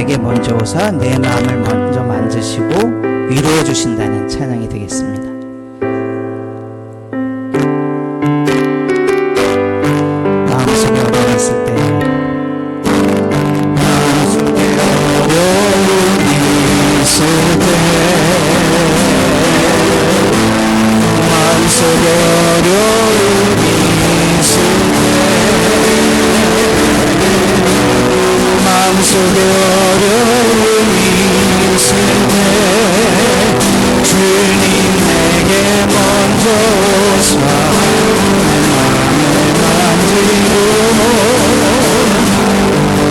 내게 먼저 오사 내 마음을 먼저 만지시고 위로해 주신다는 찬양이 되겠습니다. 마음속에 어려움이 있을 때, 마음속에 어려움이 있을 때, 마음속에 어려움이 있을 때, 마음속에 어려움이 있을 때 주님 내게 먼저 오사 마음을 만지고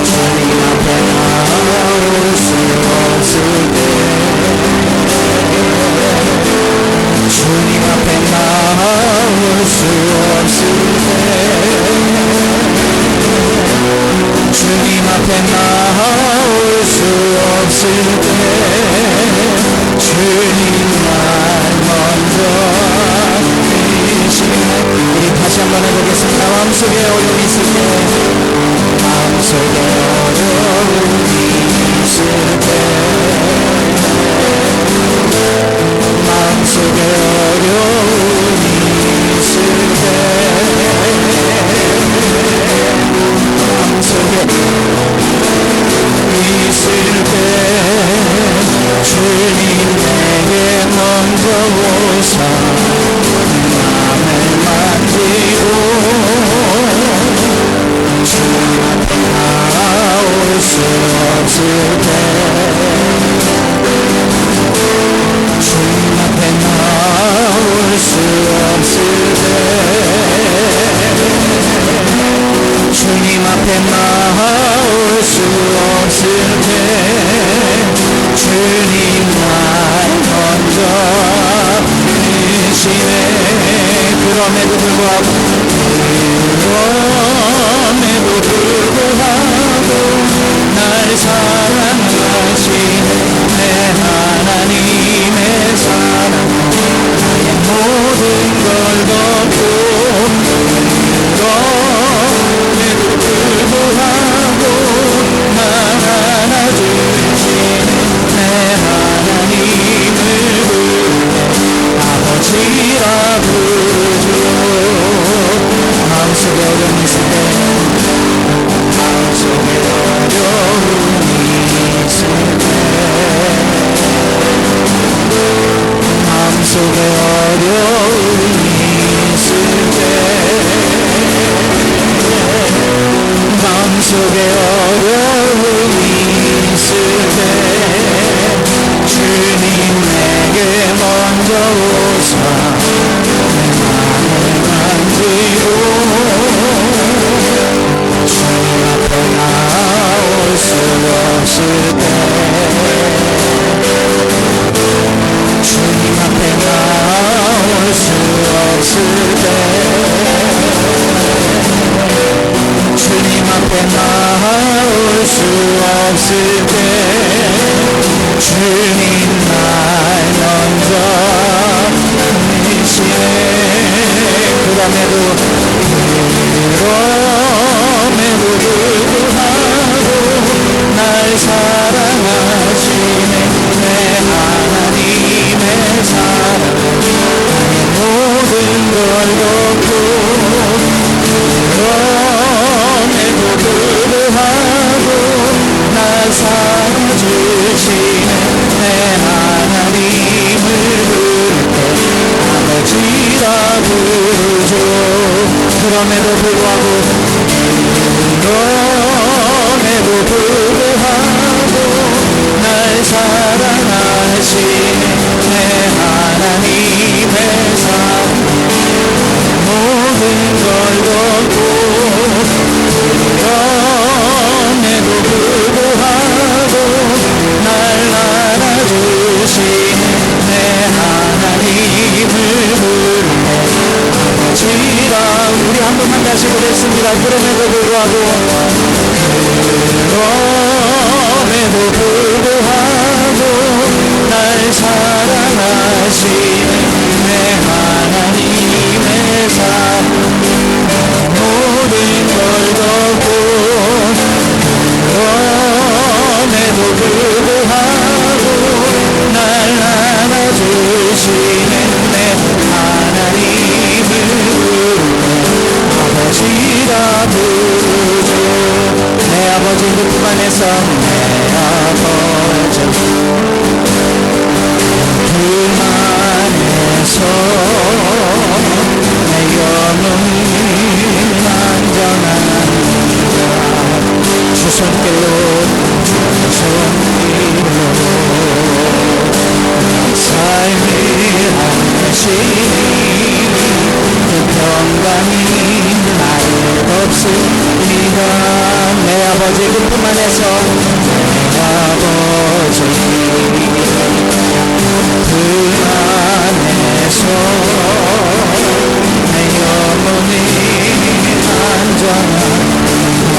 주님 앞에 나올 수 없을 때 주님 앞에 나올 수 없을 때 주님 앞에 나올 수 없을 때 주님 날 먼저 계시네. 우리 다시 한번 해보겠습니다. 마음속에 어려움이 있을 때, 마음속에 어려움이 있을 때, 마음속에 어려움이 있을 때, 마음속에 있을 때 주님 내게 먼저 오사 마음을 만지고 주님 앞에 나올 수 없을 때 주님 앞에 나올 수 없을 때 주님 앞에 나올 수 없을 때 주님 날 먼저 계시네. 그럼에도 불구하고 날 사랑하시네. 내 하나님의 사랑 나의 모든 걸 덮고 그럼에도 불구하고 날 안아주시네. 내 하나님을 아버지라 부르죠. 마음속에 어려움이 있을 때, 마음속에 어려움이 있을 때, 마음속에 어려움이 있을 때, 마음속에 어려움이 있을 때 주님 내게 먼저 오사 내 마음을 만지고 주님 앞에 나올 수 없을 때 주님 앞에 나올 수 없을 때 주님 앞에 나올 수 없을 때 주님 날 먼저 계시네. 그럼에도 불구하고 날 사랑하시네. 내 하나님의 사랑 나의 모든 걸 덮고 그럼에도 불구하고 날 사랑주시네. 내 하나님을 부를 때 아버지라 부르죠. 그럼에도 불구하고 날 사랑하시네. 내 하나님의 사랑 모든 걸 덮고 그럼에도 불구하고 날 알아주시네. 내 하나님을 부르네 아버지라. 우리 한 번만 다시 부르겠습니다. 때도 불구하고 날 안아주시는 내 하나님을 아버지라 부르죠. 내 아버지 그 품 안에서 내 아버지 품 안에서 내 영혼이 안전합니다. 주 손길로 삶을 하시니 그 평강이 나를 덮습니다. 내 아버지 그 품 안에서 내 아버지 그 안에서 내 영혼이 안전합니다.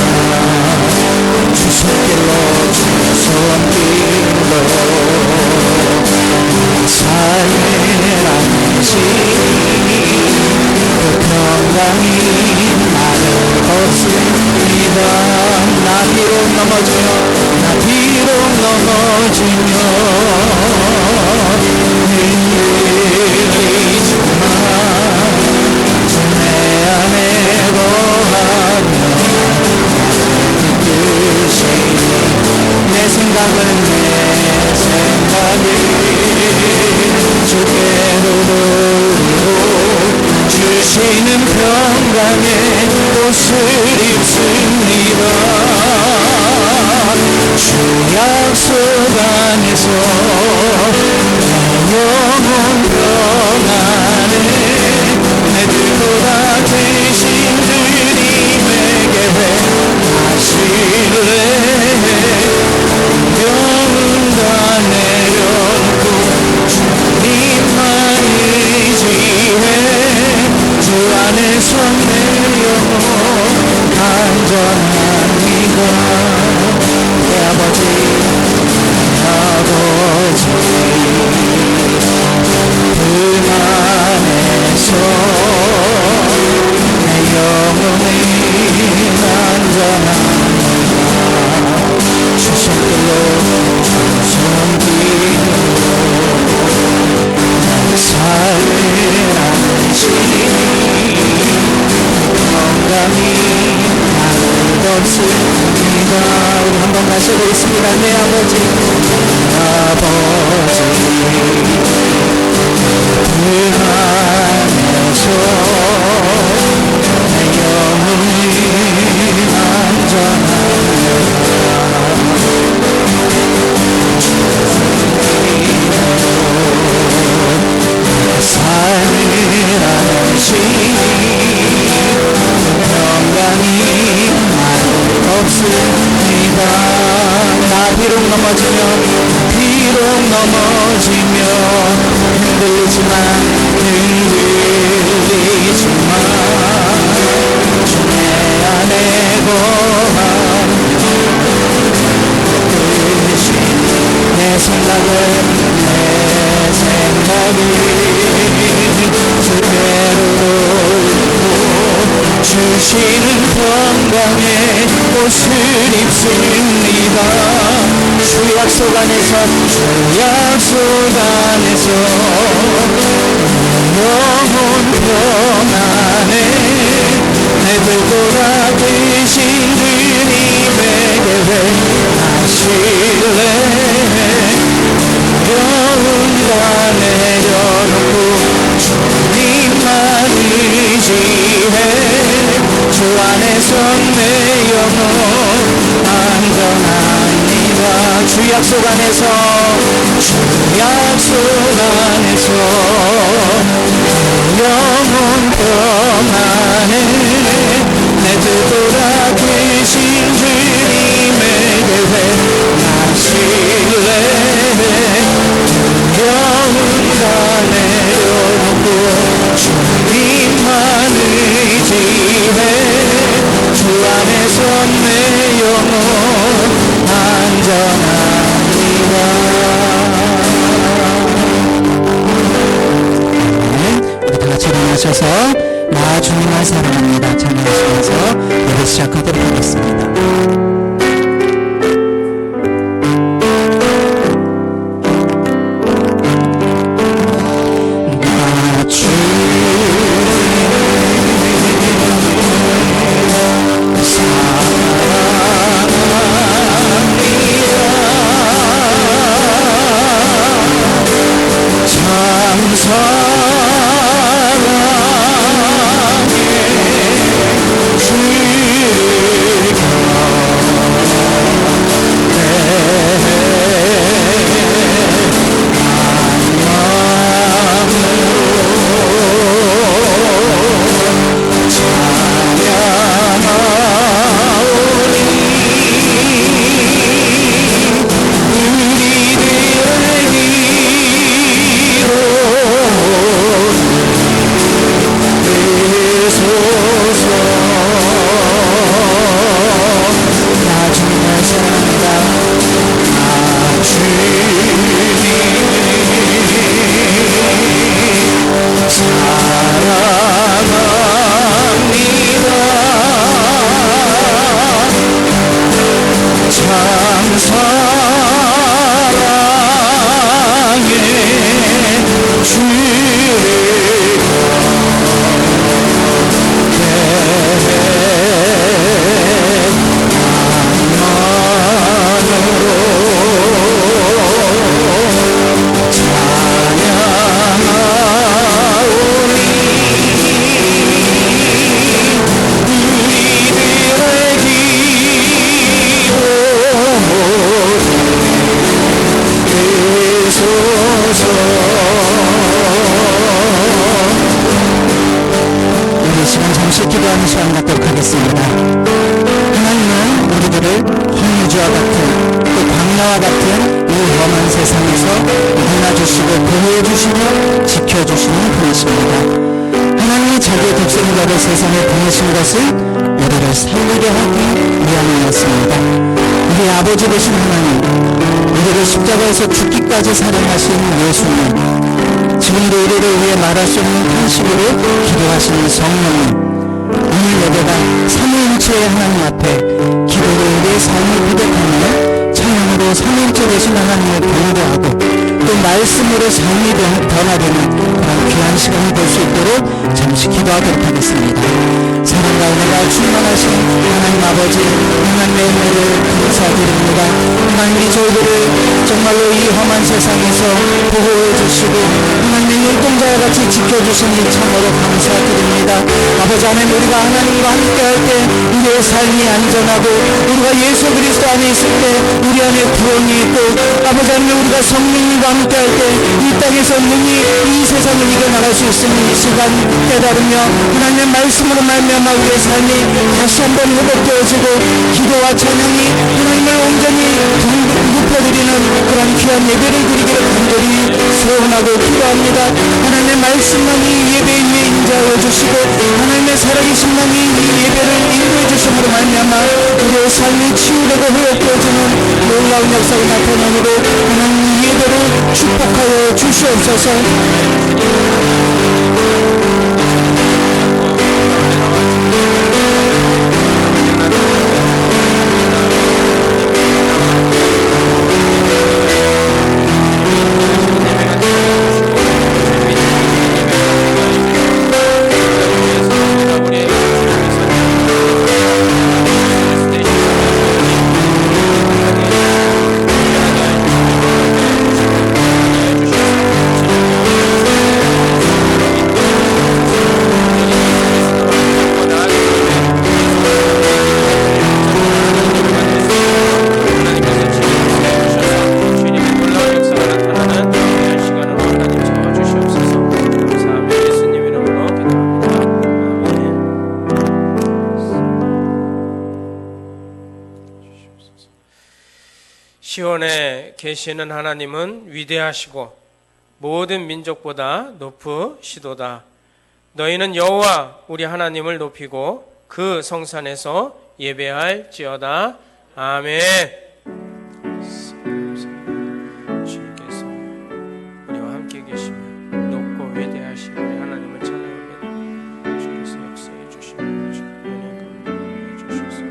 주 손길로 주 손길로 삶을 안으시니 그 평강이 나를 덮습니다. 나 비록 넘어지며 흔들리지만 주 내 안에 거하며 내 생각을 주께로 돌리고 주시는 평강의 옷을 입습니다. 주 약속 안에서 내 영혼 평안해 내 들보다 대신 주님에게 회하실래. 영은 다 내려놓고 주님만 의지해 주 안에서 내 영혼 안전합니다. 내 아버지 그 안에서 내 영혼이 안전합니다. 주 손길로 삶을 안으시니 평강이 나를 덮습니다. 우리 한번 마셔보겠습니다. 내 아버지 그 안에서 내 영혼이 안전합니다. 삶을 안으시니 평강이 나를 덮습니다. 나 비록 넘어지며 흔들리지만 주 내 안에 거하며 내 생각을 주께로 돌리고 주시는 평강의 옷을 입습니다. 주 약속 안에서 영혼 평안해 내 들보다 대신 주님에게 회하실래. 영혼 다 내려놓고 주님만 의지해 주 안에서 내 영혼 안전합니다. 주 약속 안에서 영혼 평안해 내 뜻보다 크신 주님에게 회하실래. 영혼 다 내려놓고 주님만 의지해 주 안에서 내 영혼 안전합니다. 우리 다 같이 일어나셔서 나 주님을 사랑합니다 찬양하시면서 예배 시작하도록 하겠습니다. 우리 시간 잠시 기도하는 시간 갖도록 하겠습니다. 하나님은 우리들을 홍유주와 같은 또 광야와 같은 이 험한 세상에서 만나주시고 보호해주시며 지켜주시는 분이십니다. 하나님이 자기의 독생자를 세상에 보내신 것은 우리를 살리게 하기 위함이었습니다. 우리 아버지 되신 하나님, 우리를 십자가에서 죽기까지 사랑하신 예수님, 지금도 우리를 위해 말할 수 없는 탄식으로 기도하시는 성령님, 오늘 예배가 삼위일체의 하나님 앞에 기도로 우리의 삶을 고백하며 찬양으로 삼위일체 되신 하나님을 경배하고 또 말씀으로 삶이 변화되는 그런 귀한 시간이 될 수 있도록 잠시 기도하도록 하겠습니다. 사랑과 은혜가 충만하신 하나님 아버지, 하나님의 은혜를 감사드립니다. 하나님이 저희들을 정말로 이 험한 세상에서 보호해 주시고 하나님의 눈동자와 같이 지켜주시니 참으로 감사드립니다. 아버지 하나님, 우리가 하나님과 함께 할 때 우리의 삶이 안전하고 우리가 예수 그리스도 안에 있을 때 우리 안에 구원이 있고 아버지 하나님, 우리가 성령님과 함께 할 때 이 땅에서 능히 이 세상을 이겨나갈 수 있음을 이 시간 깨달으며 하나님의 말씀으로 말미암아 우리의 삶이 다시 한번 회복되어지고 기도와 찬양이 하나님을 온전히 높여드리는 그런 귀한 예배를 드리기를 간절히 소원하고 기도합니다. 하나님의 말씀만이 예배 위에 인자하여 주시고 하나님의 살아계신 만이 이 예배를 인도해 주심으로 말미암아 우리의 삶이 치유되고 회복되어지는 놀라운 역사가 나타나므로 하나님 이 예배를 축복하여 주시옵소서. 시온에 계시는 하나님은 위대하시고 모든 민족보다 높으시도다. 너희는 여호와 우리 하나님을 높이고 그 성산에서 예배할지어다. 아멘. 주님께서 우리와 함께 계시며 높고 위대하신 우리 하나님을 찬양합니다. 주께서 역사해 주시며 은혜 감동해 주셔서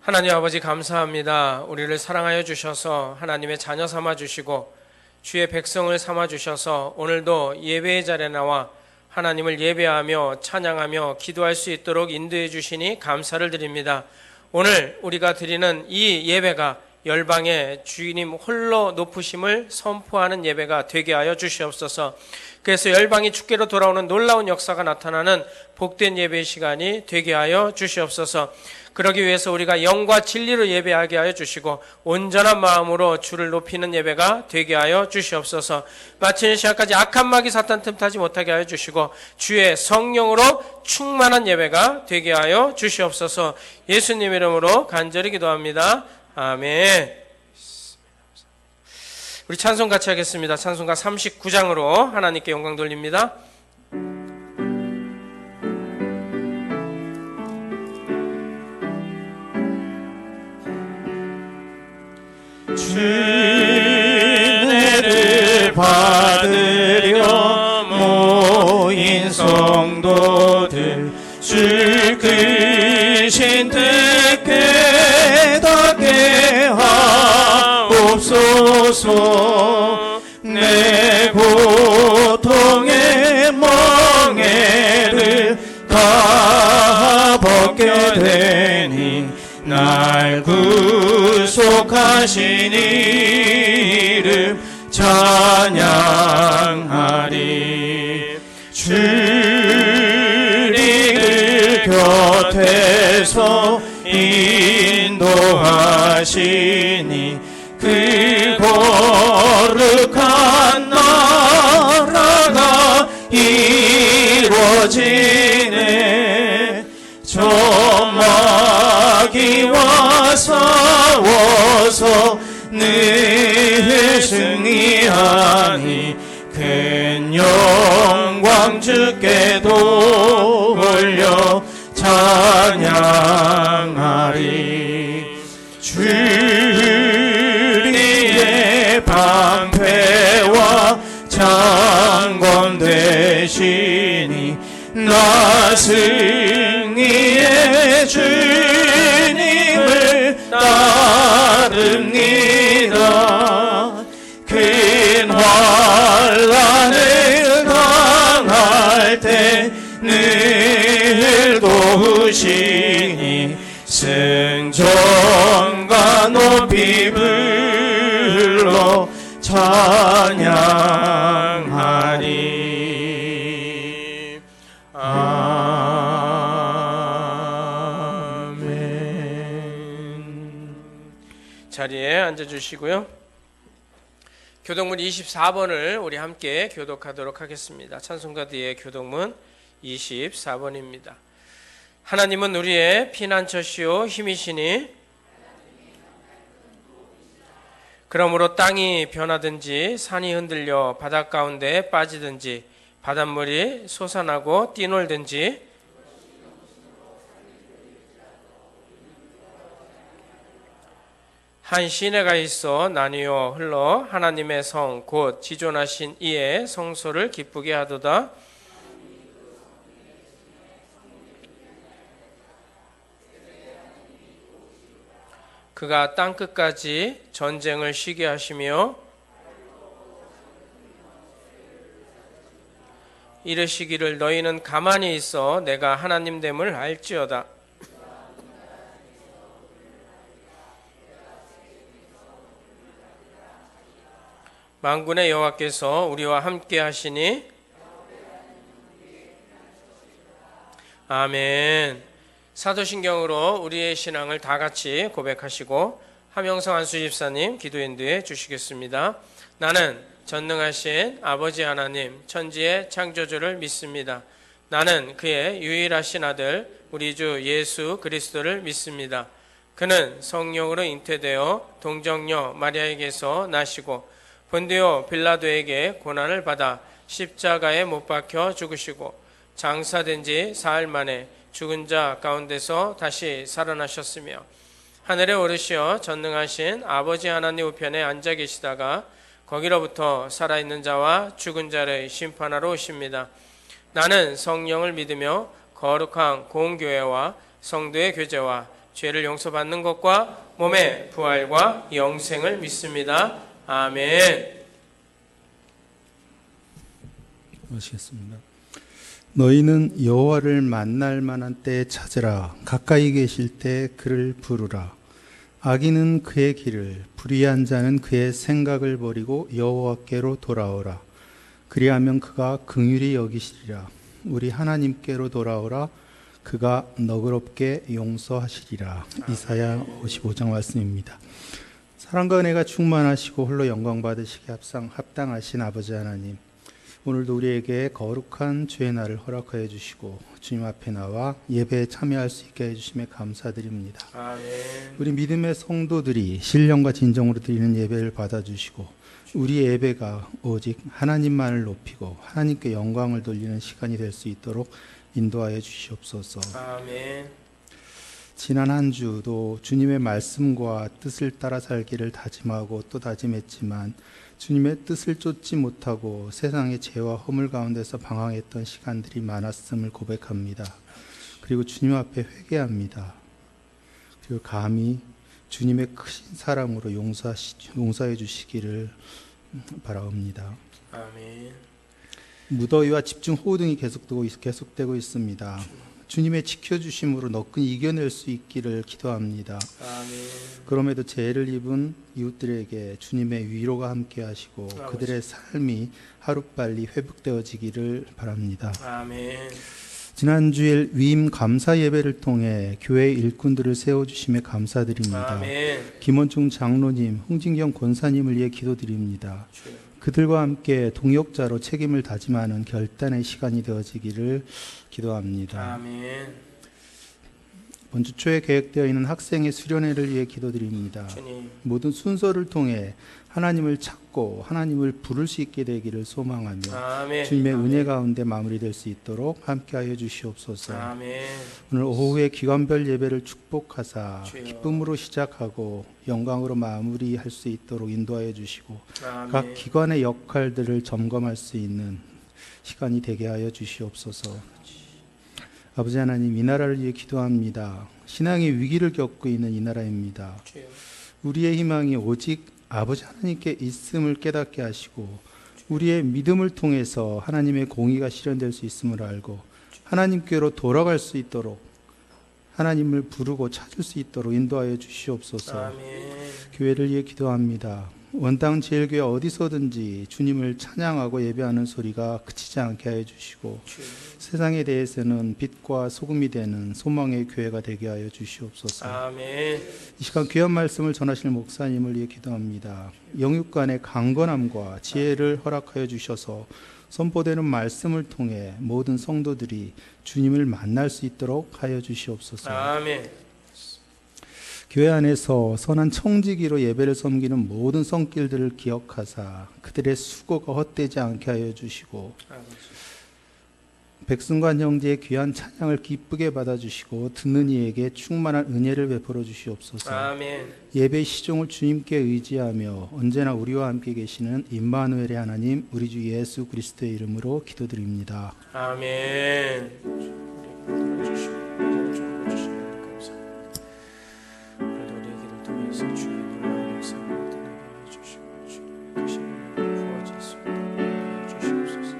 하나님 아버지 감사합니다. 우리를 사랑하여 주셔서 하나님의 자녀 삼아 주시고 주의 백성을 삼아 주셔서 오늘도 예배의 자리에 나와 하나님을 예배하며 찬양하며 기도할 수 있도록 인도해 주시니 감사를 드립니다. 오늘 우리가 드리는 이 예배가 열방의 주님 홀로 높으심을 선포하는 예배가 되게 하여 주시옵소서. 그래서 열방이 주께로 돌아오는 놀라운 역사가 나타나는 복된 예배의 시간이 되게 하여 주시옵소서. 그러기 위해서 우리가 영과 진리로 예배하게 하여 주시고 온전한 마음으로 주를 높이는 예배가 되게 하여 주시옵소서. 마치는 시간까지 악한 마귀 사탄 틈타지 못하게 하여 주시고 주의 성령으로 충만한 예배가 되게 하여 주시옵소서. 예수님 이름으로 간절히 기도합니다. 아멘. 우리 찬송 같이 하겠습니다. 찬송가 39장으로 하나님께 영광 돌립니다. 주 은혜를 받으려 모인 성도들 주 크신 뜻 깨닫게 하옵소서. 내 고통의 멍에를 다 벗게 되니 날 구속하신 이름 찬양하리. 주께서 인도하시니 그 거룩한 나라가 이루어지네. 저 마귀와 싸워서 늘 승리하니 큰 영광 주께 돌려 찬양하리. 주리의 방패와 장권 되시니 나 승리의 주님을 따릅니다. 큰 환난을 당할 때 늘 도우시니 승전과 높이 불러 찬양하리. 아멘. 자리에 앉아주시고요. 교독문 24번을 우리 함께 교독하도록 하겠습니다. 찬송가 뒤에 교독문 24번입니다. 하나님은 우리의 피난처시요 힘이시니 그러므로 땅이 변하든지 산이 흔들려 바닷 가운데 빠지든지 바닷물이 솟아나고 뛰놀든지 한 시내가 있어 나뉘어 흘러 하나님의 성 곧 지존하신 이의 성소를 기쁘게 하도다. 그가 땅끝까지 전쟁을 쉬게 하시며 이르시기를 너희는 가만히 있어 내가 하나님됨을 알지어다. 만군의 여호와께서 우리와 함께 하시니 아멘. 사도신경으로 우리의 신앙을 다 같이 고백하시고 함영성 안수 집사님 기도 인도해 주시겠습니다. 나는 전능하신 아버지 하나님 천지의 창조주를 믿습니다. 나는 그의 유일하신 아들 우리 주 예수 그리스도를 믿습니다. 그는 성령으로 잉태되어 동정녀 마리아에게서 나시고 본디오 빌라도에게 고난을 받아 십자가에 못 박혀 죽으시고 장사된 지 사흘 만에 죽은 자 가운데서 다시 살아나셨으며 하늘에 오르시어 전능하신 아버지 하나님 우편에 앉아 계시다가 거기로부터 살아있는 자와 죽은 자를 심판하러 오십니다. 나는 성령을 믿으며 거룩한 공교회와 성도의 교제와 죄를 용서받는 것과 몸의 부활과 영생을 믿습니다. 아멘. 마시겠습니다. 너희는 여호와를 만날 만한 때에 찾으라. 가까이 계실 때 그를 부르라. 악인은 그의 길을, 불의한 자는 그의 생각을 버리고 여호와께로 돌아오라. 그리하면 그가 긍휼히 여기시리라. 우리 하나님께로 돌아오라. 그가 너그럽게 용서하시리라. 이사야 55장 말씀입니다. 사랑과 은혜가 충만하시고 홀로 영광 받으시기에 합당하신 아버지 하나님, 오늘도 우리에게 거룩한 주의 날을 허락하여 주시고 주님 앞에 나와 예배에 참여할 수 있게 해주심에 감사드립니다. 아멘. 우리 믿음의 성도들이 신령과 진정으로 드리는 예배를 받아주시고 우리의 예배가 오직 하나님만을 높이고 하나님께 영광을 돌리는 시간이 될 수 있도록 인도하여 주시옵소서. 아멘. 지난 한 주도 주님의 말씀과 뜻을 따라 살기를 다짐하고 또 다짐했지만 주님의 뜻을 쫓지 못하고 세상의 죄와 허물 가운데서 방황했던 시간들이 많았음을 고백합니다. 그리고 주님 앞에 회개합니다. 그리고 감히 주님의 크신 사랑으로 용서해 주시기를 바라옵니다. 아멘. 무더위와 집중호우 등이 계속되고 있습니다. 주님의 지켜주심으로 너끈히 이겨낼 수 있기를 기도합니다. 아멘. 그럼에도 죄를 입은 이웃들에게 주님의 위로가 함께 하시고 그들의 삶이 하루빨리 회복되어지기를 바랍니다. 아멘. 지난주일 위임 감사 예배를 통해 교회 일꾼들을 세워주심에 감사드립니다. 아멘. 김원중 장로님, 홍진경 권사님을 위해 기도드립니다. 주여. 그들과 함께 동역자로 책임을 다짐하는 결단의 시간이 되어지기를 기도합니다. 아멘. 이번 주 초에 계획되어 있는 학생의 수련회를 위해 기도드립니다. 주님. 모든 순서를 통해 하나님을 찾고 하나님을 부를 수 있게 되기를 소망하며 아멘. 주님의 은혜 가운데 마무리될 수 있도록 함께하여 주시옵소서. 아멘. 오늘 오후에 기관별 예배를 축복하사 주여. 기쁨으로 시작하고 영광으로 마무리할 수 있도록 인도하여 주시고 아멘. 각 기관의 역할들을 점검할 수 있는 시간이 되게 하여 주시옵소서. 아버지 하나님, 이 나라를 위해 기도합니다. 신앙의 위기를 겪고 있는 이 나라입니다. 주여. 우리의 희망이 오직 아버지 하나님께 있음을 깨닫게 하시고 우리의 믿음을 통해서 하나님의 공의가 실현될 수 있음을 알고 하나님께로 돌아갈 수 있도록 하나님을 부르고 찾을 수 있도록 인도하여 주시옵소서. 아멘. 교회를 위해 기도합니다. 원당 제일교회 어디서든지 주님을 찬양하고 예배하는 소리가 그치지 않게 하여 주시고 주여. 세상에 대해서는 빛과 소금이 되는 소망의 교회가 되게 하여 주시옵소서. 아멘. 이 시간 귀한 말씀을 전하실 목사님을 위해 기도합니다. 영육간의 강건함과 지혜를 허락하여 주셔서 선포되는 말씀을 통해 모든 성도들이 주님을 만날 수 있도록 하여 주시옵소서. 아멘. 교회 안에서 선한 청지기로 예배를 섬기는 모든 손길들을 기억하사 그들의 수고가 헛되지 않게 하여 주시고 아버지. 백승관 형제의 귀한 찬양을 기쁘게 받아주시고 듣는 이에게 충만한 은혜를 베풀어 주시옵소서. 아멘. 예배 시종을 주님께 의지하며 언제나 우리와 함께 계시는 임마누엘의 하나님 우리 주 예수 그리스도의 이름으로 기도드립니다. 아멘. 우리 들어주시고 인정을 주시는 감사합니다. 오늘도 우리의 기도를 통해서 주의 놀라운 역사를 나타나게 해주시고 주님의 크신 은혜가 부어질 수 있도록 해 주시옵소서.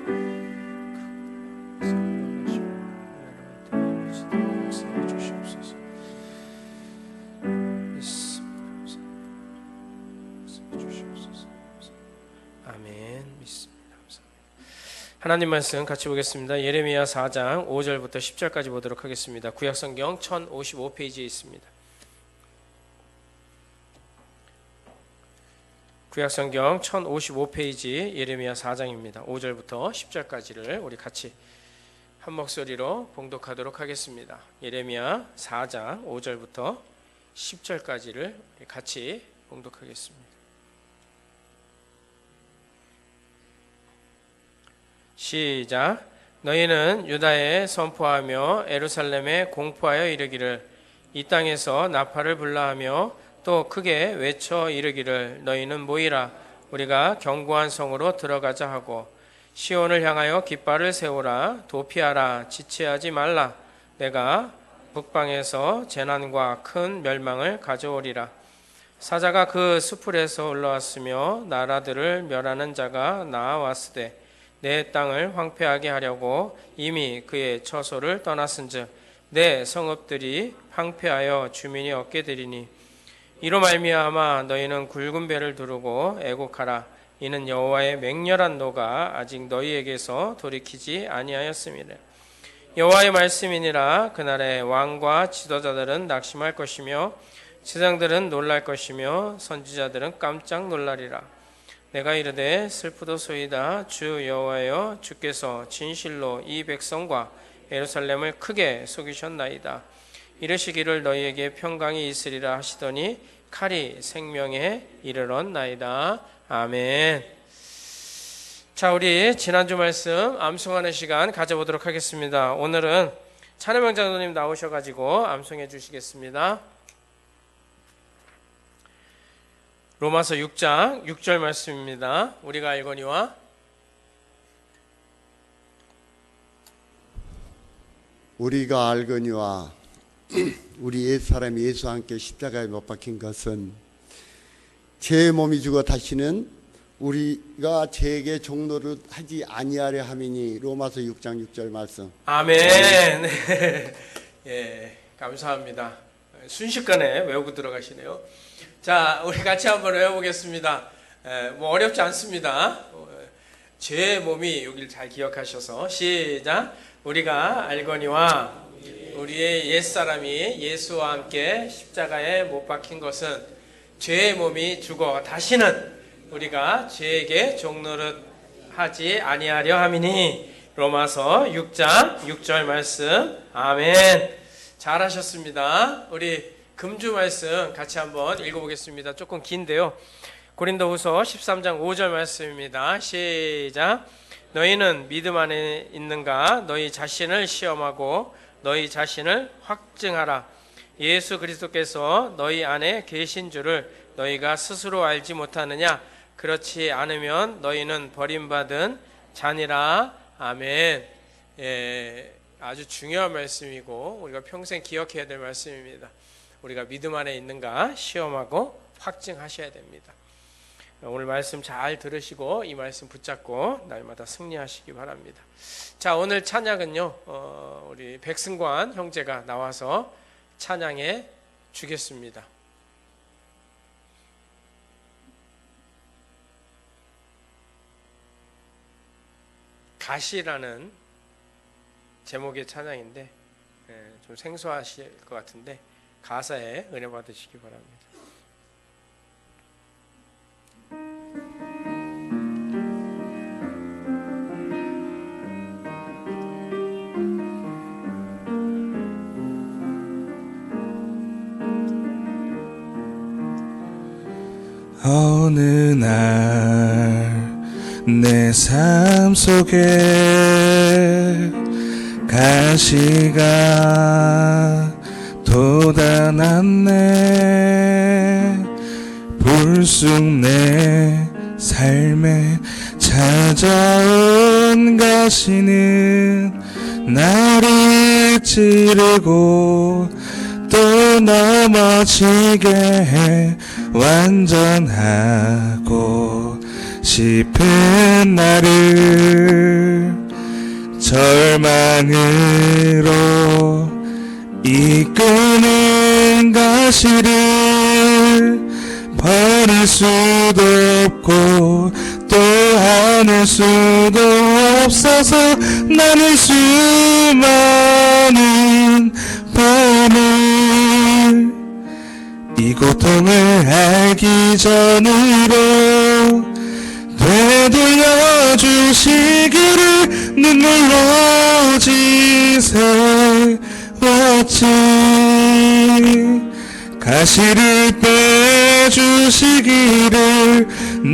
아멘. 믿습니다. 감사합니다. 하나님 말씀 같이 보겠습니다. 예레미야 4장 5절부터 10절까지 보도록 하겠습니다. 구약성경 1055페이지에 있습니다. 구약성경 1055페이지 예레미야 4장입니다. 5절부터 10절까지를 우리 같이 한 목소리로 봉독하도록 하겠습니다. 예레미야 4장 5절부터 10절까지를 같이 봉독하겠습니다. 시작. 너희는 유다에 선포하며 예루살렘에 공포하여 이르기를 이 땅에서 나팔을 불라하며 또 크게 외쳐 이르기를 너희는 모이라 우리가 견고한 성으로 들어가자 하고 시온을 향하여 깃발을 세우라 도피하라 지체하지 말라 내가 북방에서 재난과 큰 멸망을 가져오리라. 사자가 그 수풀에서 올라왔으며 나라들을 멸하는 자가 나아왔으되 내 땅을 황폐하게 하려고 이미 그의 처소를 떠났은즉 내 성읍들이 황폐하여 주민이 없게 되리니 이로 말미암아 너희는 굵은 배를 두르고 애곡하라. 이는 여호와의 맹렬한 노가 아직 너희에게서 돌이키지 아니하였음이라. 여호와의 말씀이니라. 그날에 왕과 지도자들은 낙심할 것이며 제장들은 놀랄 것이며 선지자들은 깜짝 놀라리라. 내가 이르되 슬프도소이다. 주 여호와여 주께서 진실로 이 백성과 예루살렘을 크게 속이셨나이다. 이르시기를 너희에게 평강이 있으리라 하시더니 칼이 생명에 이르렀나이다. 아멘. 자, 우리 지난주 말씀 암송하는 시간 가져보도록 하겠습니다. 오늘은 찬혜명 장로님 나오셔가지고 암송해 주시겠습니다. 로마서 6장 6절 말씀입니다. 우리가 알거니와 우리가 알거니와 우리 옛사람 예수와 함께 십자가에 못 박힌 것은 제 몸이 죽어 다시는 우리가 죄에게 종노를 하지 아니하려 함이니. 로마서 6장 6절 말씀. 아멘. 예, 감사합니다. 순식간에 외우고 들어가시네요. 자, 우리 같이 한번 외워보겠습니다. 뭐 어렵지 않습니다. 죄의 몸이 여기를 잘 기억하셔서 시작. 우리가 알거니와 우리의 옛사람이 예수와 함께 십자가에 못 박힌 것은 죄의 몸이 죽어 다시는 우리가 죄에게 종노릇 하지 아니하려 함이니. 로마서 6장 6절 말씀. 아멘. 잘하셨습니다. 우리 금주 말씀 같이 한번 읽어보겠습니다. 조금 긴데요. 고린도후서 13장 5절 말씀입니다. 시작. 너희는 믿음 안에 있는가? 너희 자신을 시험하고 너희 자신을 확증하라. 예수 그리스도께서 너희 안에 계신 줄을 너희가 스스로 알지 못하느냐? 그렇지 않으면 너희는 버림받은 자니라. 아멘. 아주 중요한 말씀이고 우리가 평생 기억해야 될 말씀입니다. 우리가 믿음 안에 있는가 시험하고 확증하셔야 됩니다. 오늘 말씀 잘 들으시고 이 말씀 붙잡고 날마다 승리하시기 바랍니다. 자, 오늘 찬양은요, 우리 백승관 형제가 나와서 찬양해 주겠습니다. 가시라는 제목의 찬양인데 좀 생소하실 것 같은데 가사에 은혜 받으시기 바랍니다. 어느 날 내 삶 속에 가시가 돋아났네. 불쑥 내 삶에 찾아온 가시는 나를 찌르고 또 넘어지게 해 완전하고 싶은 나를 절망으로 이끄는 가시를 버릴 수도 없고 또 안을 수도 없어서 나는 수많은 밤을 이 고통을 알기 전으로 되돌려 주시기를 눈물로 지새웠지. 가시를 빼주시기를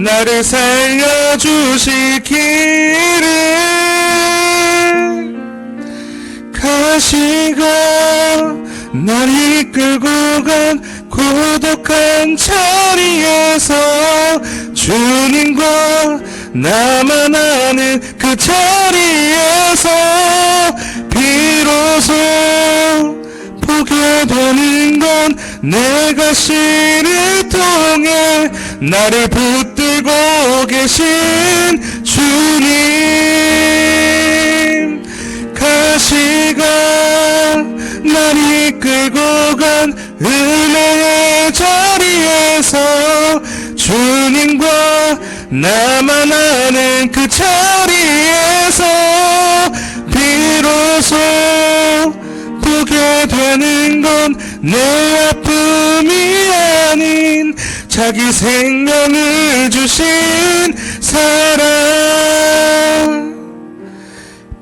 나를 살려주시기를. 가시가 날 이끌고 간 고독한 자리에서 주님과 나만 아는 그 자리에서 비로소 보게 되는 건 내 가시를 통해 나를 붙들고 계신 주님. 가시가 날 이끌고 간 은혜의 자리에서 주님과 나만 아는 그 자리에서 비로소 보게 되는 건 내 아픔이 아닌 자기 생명을 주신 사랑.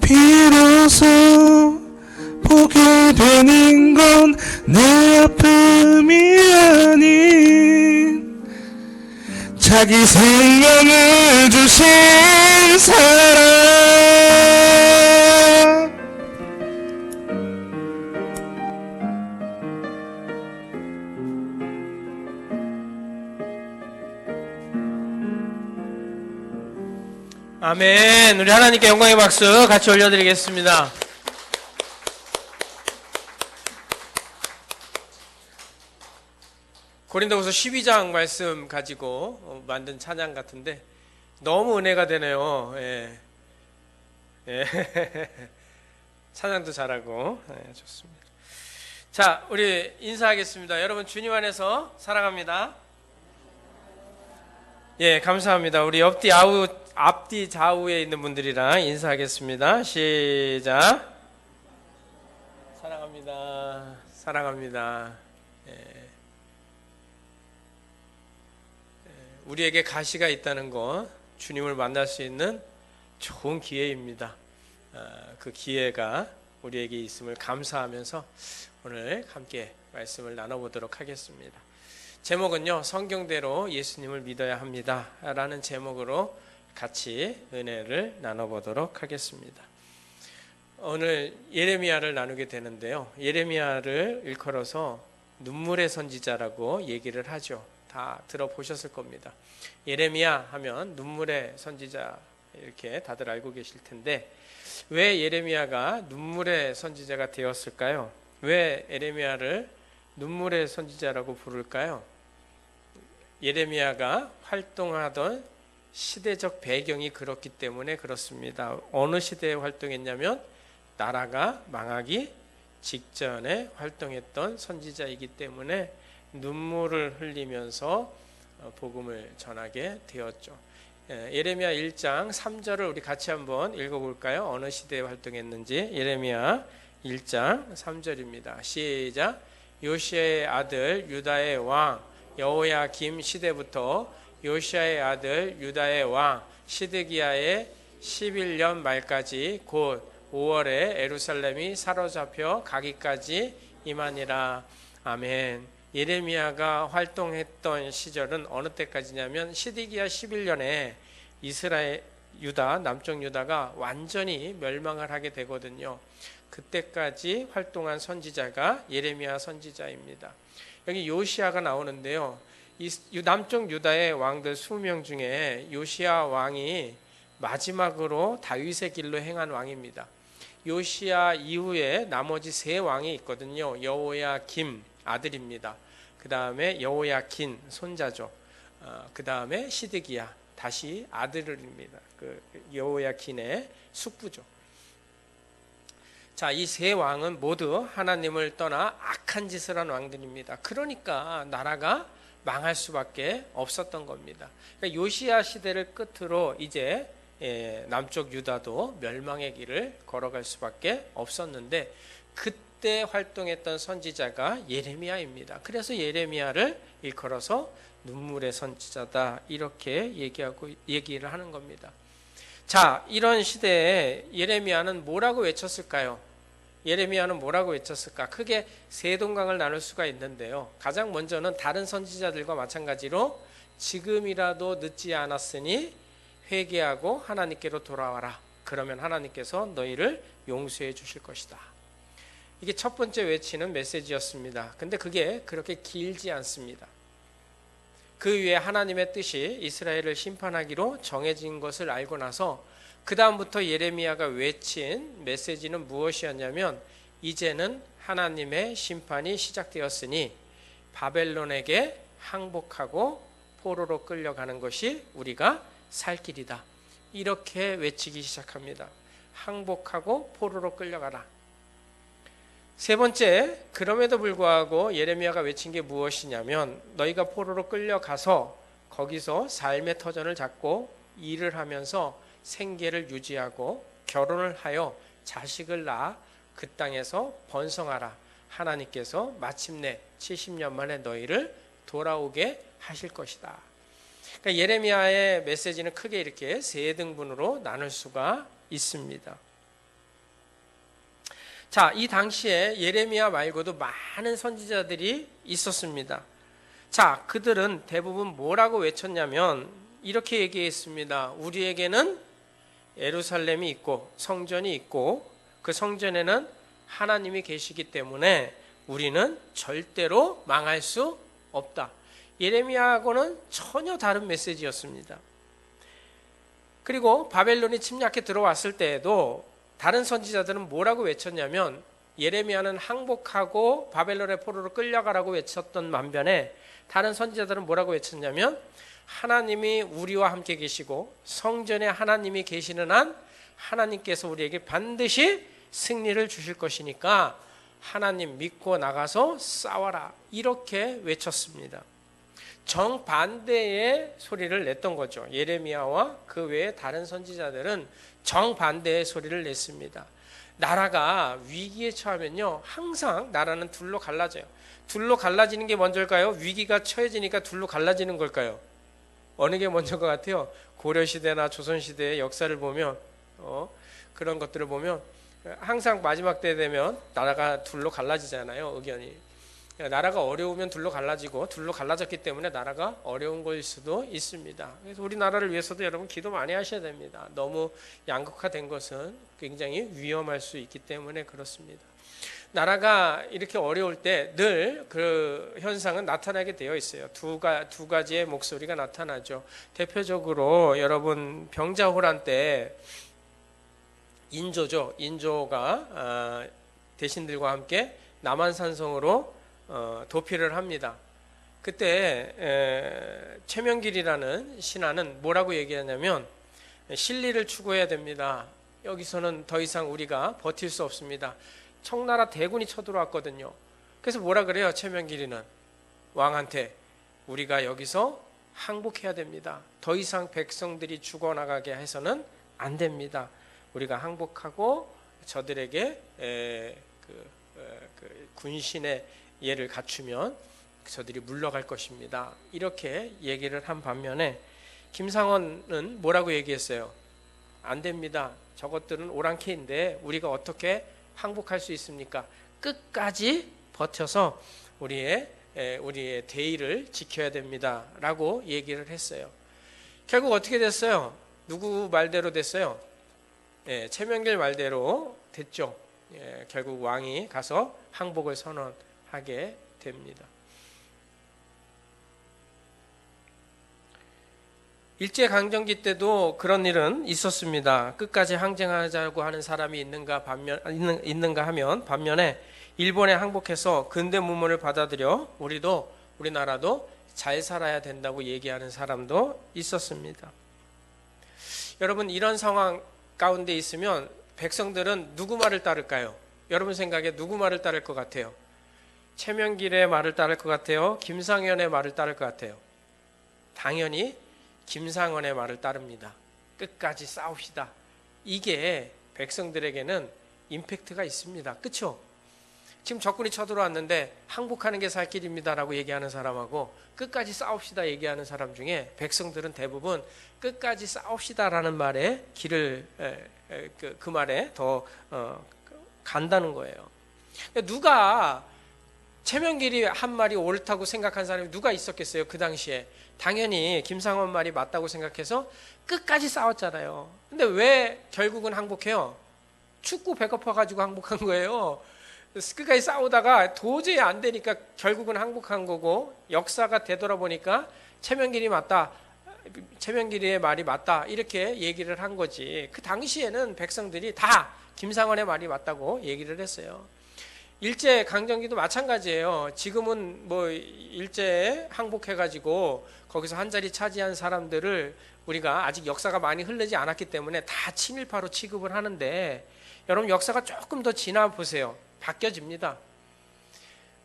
비로소 보게 되는 건 내 아픔이 아닌 자기 생명을 주신 사랑. 아멘. 우리 하나님께 영광의 박수 같이 올려드리겠습니다. 고린도후서 12장 말씀 가지고 만든 찬양 같은데 너무 은혜가 되네요. 예. 예. 찬양도 잘하고 좋습니다. 자, 우리 인사하겠습니다. 여러분 주님 안에서 사랑합니다. 예, 감사합니다. 우리 옆뒤 앞뒤 좌우에 있는 분들이랑 인사하겠습니다. 시작. 사랑합니다. 사랑합니다. 우리에게 가시가 있다는 것, 주님을 만날 수 있는 좋은 기회입니다. 그 기회가 우리에게 있음을 감사하면서 오늘 함께 말씀을 나눠보도록 하겠습니다. 제목은요, 성경대로 예수님을 믿어야 합니다 라는 제목으로 같이 은혜를 나눠보도록 하겠습니다. 오늘 예레미야를 나누게 되는데요, 예레미야를 일컬어서 눈물의 선지자라고 얘기를 하죠. 다 들어보셨을 겁니다. 예레미야 하면 눈물의 선지자 이렇게 다들 알고 계실 텐데, 왜 예레미야가 눈물의 선지자가 되었을까요? 왜 예레미야를 눈물의 선지자라고 부를까요? 예레미야가 활동하던 시대적 배경이 그렇기 때문에 그렇습니다. 어느 시대에 활동했냐면 나라가 망하기 직전에 활동했던 선지자이기 때문에 눈물을 흘리면서 복음을 전하게 되었죠. 예레미야 1장 3절을 우리 같이 한번 읽어볼까요? 어느 시대에 활동했는지. 예레미야 1장 3절입니다. 시작. 요시야의 아들 유다의 왕 여호야김 시대부터 요시야의 아들 유다의 왕 시드기야의 11년 말까지 곧 5월에 예루살렘이 사로잡혀 가기까지 임하니라. 아멘. 예레미야가 활동했던 시절은 어느 때까지냐면 시드기야 11년에 이스라엘 유다 남쪽 유다가 완전히 멸망을 하게 되거든요. 그때까지 활동한 선지자가 예레미야 선지자입니다. 여기 요시야가 나오는데요, 이 남쪽 유다의 왕들 20명 중에 요시야 왕이 마지막으로 다윗의 길로 행한 왕입니다. 요시야 이후에 나머지 세 왕이 있거든요. 여호야김 아들입니다. 그 다음에 여호야킨 손자죠. 그 다음에 시드기야 다시 아들입니다. 그 여호야킨의 숙부죠. 자, 이 세 왕은 모두 하나님을 떠나 악한 짓을 한 왕들입니다. 그러니까 나라가 망할 수밖에 없었던 겁니다. 그러니까 요시야 시대를 끝으로 이제 남쪽 유다도 멸망의 길을 걸어갈 수밖에 없었는데, 그때 활동했던 선지자가 예레미야입니다. 그래서 예레미야를 일컬어서 눈물의 선지자다 이렇게 얘기를 하는 겁니다. 자, 이런 시대에 예레미야는 뭐라고 외쳤을까요? 예레미야는 뭐라고 외쳤을까? 크게 세 동강을 나눌 수가 있는데요, 가장 먼저는 다른 선지자들과 마찬가지로 지금이라도 늦지 않았으니 회개하고 하나님께로 돌아와라. 그러면 하나님께서 너희를 용서해 주실 것이다. 이게 첫 번째 외치는 메시지였습니다. 근데 그게 그렇게 길지 않습니다. 그 위에 하나님의 뜻이 이스라엘을 심판하기로 정해진 것을 알고 나서 그 다음부터 예레미야가 외친 메시지는 무엇이었냐면, 이제는 하나님의 심판이 시작되었으니 바벨론에게 항복하고 포로로 끌려가는 것이 우리가 살 길이다. 이렇게 외치기 시작합니다. 항복하고 포로로 끌려가라. 세 번째, 그럼에도 불구하고 예레미야가 외친 게 무엇이냐면, 너희가 포로로 끌려가서 거기서 삶의 터전을 잡고 일을 하면서 생계를 유지하고 결혼을 하여 자식을 낳아 그 땅에서 번성하라. 하나님께서 마침내 70년 만에 너희를 돌아오게 하실 것이다. 그러니까 예레미야의 메시지는 크게 이렇게 세 등분으로 나눌 수가 있습니다. 자, 이 당시에 예레미야 말고도 많은 선지자들이 있었습니다. 자, 그들은 대부분 뭐라고 외쳤냐면 이렇게 얘기했습니다. 우리에게는 예루살렘이 있고 성전이 있고 그 성전에는 하나님이 계시기 때문에 우리는 절대로 망할 수 없다. 예레미야하고는 전혀 다른 메시지였습니다. 그리고 바벨론이 침략해 들어왔을 때에도 다른 선지자들은 뭐라고 외쳤냐면, 예레미야는 항복하고 바벨론의 포로로 끌려가라고 외쳤던 반면에 다른 선지자들은 뭐라고 외쳤냐면, 하나님이 우리와 함께 계시고 성전에 하나님이 계시는 한 하나님께서 우리에게 반드시 승리를 주실 것이니까 하나님 믿고 나가서 싸워라. 이렇게 외쳤습니다. 정반대의 소리를 냈던 거죠. 예레미야와 그 외에 다른 선지자들은 정반대의 소리를 냈습니다. 나라가 위기에 처하면요, 항상 나라는 둘로 갈라져요. 둘로 갈라지는 게 먼저일까요? 위기가 처해지니까 둘로 갈라지는 걸까요? 어느 게 먼저인 것 같아요? 고려시대나 조선시대의 역사를 보면 그런 것들을 보면 항상 마지막 때 되면 나라가 둘로 갈라지잖아요. 의견이. 나라가 어려우면 둘로 갈라지고, 둘로 갈라졌기 때문에 나라가 어려운 것일 수도 있습니다. 그래서 우리나라를 위해서도 여러분 기도 많이 하셔야 됩니다. 너무 양극화된 것은 굉장히 위험할 수 있기 때문에 그렇습니다. 나라가 이렇게 어려울 때 늘 그 현상은 나타나게 되어 있어요. 두 가지의 목소리가 나타나죠. 대표적으로 여러분 병자호란 때 인조가 대신들과 함께 남한산성으로 도피를 합니다. 그때 최명길이라는 신하는 뭐라고 얘기하냐면 실리를 추구해야 됩니다. 여기서는 더 이상 우리가 버틸 수 없습니다. 청나라 대군이 쳐들어왔거든요. 그래서 뭐라 그래요? 최명길이는 왕한테 우리가 여기서 항복해야 됩니다. 더 이상 백성들이 죽어나가게 해서는 안 됩니다. 우리가 항복하고 저들에게 군신의 예를 갖추면 저들이 물러갈 것입니다. 이렇게 얘기를 한 반면에 김상원은 뭐라고 얘기했어요? 안 됩니다. 저것들은 오랑캐인데 우리가 어떻게 항복할 수 있습니까? 끝까지 버텨서 우리의 대의를 지켜야 됩니다. 라고 얘기를 했어요. 결국 어떻게 됐어요? 누구 말대로 됐어요? 최명길 말대로 됐죠. 결국 왕이 가서 항복을 선언하게 됩니다. 일제강점기 때도 그런 일은 있었습니다. 끝까지 항쟁하자고 하는 사람이 있는가 하면 반면에 일본에 항복해서 근대문문을 받아들여 우리나라도 잘 살아야 된다고 얘기하는 사람도 있었습니다. 여러분, 이런 상황 가운데 있으면 백성들은 누구 말을 따를까요? 여러분 생각에 누구 말을 따를 것 같아요? 최명길의 말을 따를 것 같아요? 김상현의 말을 따를 것 같아요? 당연히 김상원의 말을 따릅니다. 끝까지 싸웁시다. 이게 백성들에게는 임팩트가 있습니다. 그렇죠? 지금 적군이 쳐들어왔는데 항복하는 게 살 길입니다라고 얘기하는 사람하고 끝까지 싸웁시다 얘기하는 사람 중에 백성들은 대부분 끝까지 싸웁시다라는 말에 그 말에 더 간다는 거예요. 누가 최명길이 한 말이 옳다고 생각한 사람이 누가 있었겠어요? 그 당시에 당연히 김상원 말이 맞다고 생각해서 끝까지 싸웠잖아요. 근데 왜 결국은 항복해요? 춥고 배고파가지고 항복한 거예요. 끝까지 싸우다가 도저히 안 되니까 결국은 항복한 거고, 역사가 되돌아보니까 최명길이 맞다, 최명길의 말이 맞다 이렇게 얘기를 한 거지. 그 당시에는 백성들이 다 김상원의 말이 맞다고 얘기를 했어요. 일제 강점기도 마찬가지예요. 지금은 뭐 일제에 항복해가지고 거기서 한 자리 차지한 사람들을 우리가 아직 역사가 많이 흐르지 않았기 때문에 다 친일파로 취급을 하는데, 여러분 역사가 조금 더 지나 보세요. 바뀌어집니다.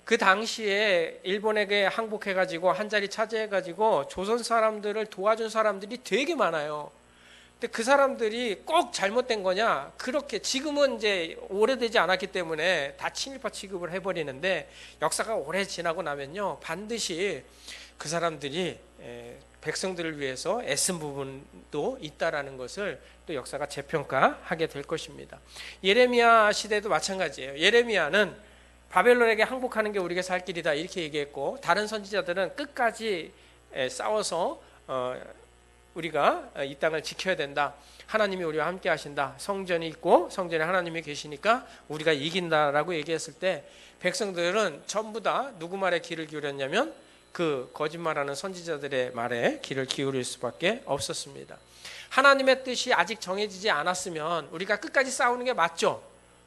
그 당시에 일본에게 항복해가지고 한 자리 차지해가지고 조선 사람들을 도와준 사람들이 되게 많아요. 근데 그 사람들이 꼭 잘못된 거냐? 그렇게 지금은 이제 오래되지 않았기 때문에 다 친일파 취급을 해버리는데, 역사가 오래 지나고 나면요 반드시 그 사람들이 백성들을 위해서 애쓴 부분도 있다라는 것을 또 역사가 재평가하게 될 것입니다. 예레미야 시대도 마찬가지예요. 예레미야는 바벨론에게 항복하는 게 우리가 살 길이다 이렇게 얘기했고, 다른 선지자들은 끝까지 싸워서 우리가 이 땅을 지켜야 된다. 하나님이 우리와 함께 하신다. 성전이 있고 성전에 하나님이 계시니까 우리가 이긴다라고 얘기했을 때, 백성들은 전부 다 누구 말에 귀를 기울였냐면 그 거짓말하는 선지자들의 말에 귀를 기울일 수밖에 없었습니다. 하나님의 뜻이 아직 정해지지 않았으면 우리가 끝까지 싸우는 게 맞죠.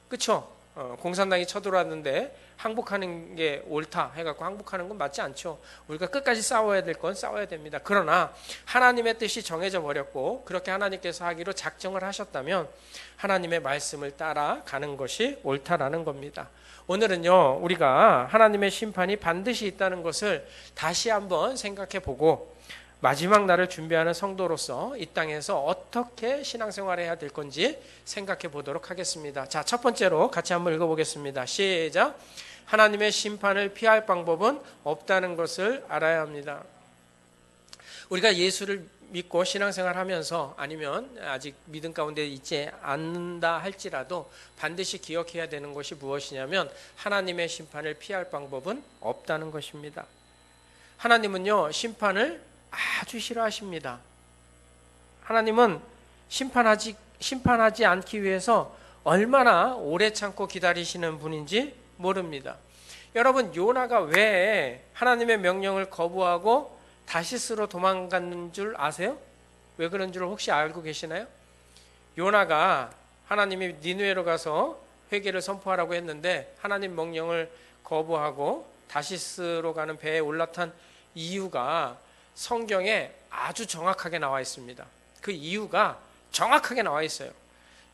그렇죠? 공산당이 쳐들어왔는데 항복하는 게 옳다 해갖고 항복하는 건 맞지 않죠. 우리가 끝까지 싸워야 될 건 싸워야 됩니다. 그러나 하나님의 뜻이 정해져 버렸고 그렇게 하나님께서 하기로 작정을 하셨다면 하나님의 말씀을 따라가는 것이 옳다라는 겁니다. 오늘은요, 우리가 하나님의 심판이 반드시 있다는 것을 다시 한번 생각해 보고 마지막 날을 준비하는 성도로서 이 땅에서 어떻게 신앙생활을 해야 될 건지 생각해 보도록 하겠습니다. 자, 첫 번째로 같이 한번 읽어보겠습니다. 시작. 하나님의 심판을 피할 방법은 없다는 것을 알아야 합니다. 우리가 예수를 믿고 신앙생활 하면서 아니면 아직 믿음 가운데 있지 않는다 할지라도 반드시 기억해야 되는 것이 무엇이냐면 하나님의 심판을 피할 방법은 없다는 것입니다. 하나님은요, 심판을 아주 싫어하십니다. 하나님은 심판하지 않기 위해서 얼마나 오래 참고 기다리시는 분인지 모릅니다. 여러분, 요나가 왜 하나님의 명령을 거부하고 다시스로 도망간 줄 아세요? 왜 그런 줄 혹시 알고 계시나요? 요나가 하나님이 니느웨로 가서 회개를 선포하라고 했는데 하나님 명령을 거부하고 다시스로 가는 배에 올라탄 이유가 성경에 아주 정확하게 나와 있습니다. 그 이유가 정확하게 나와 있어요.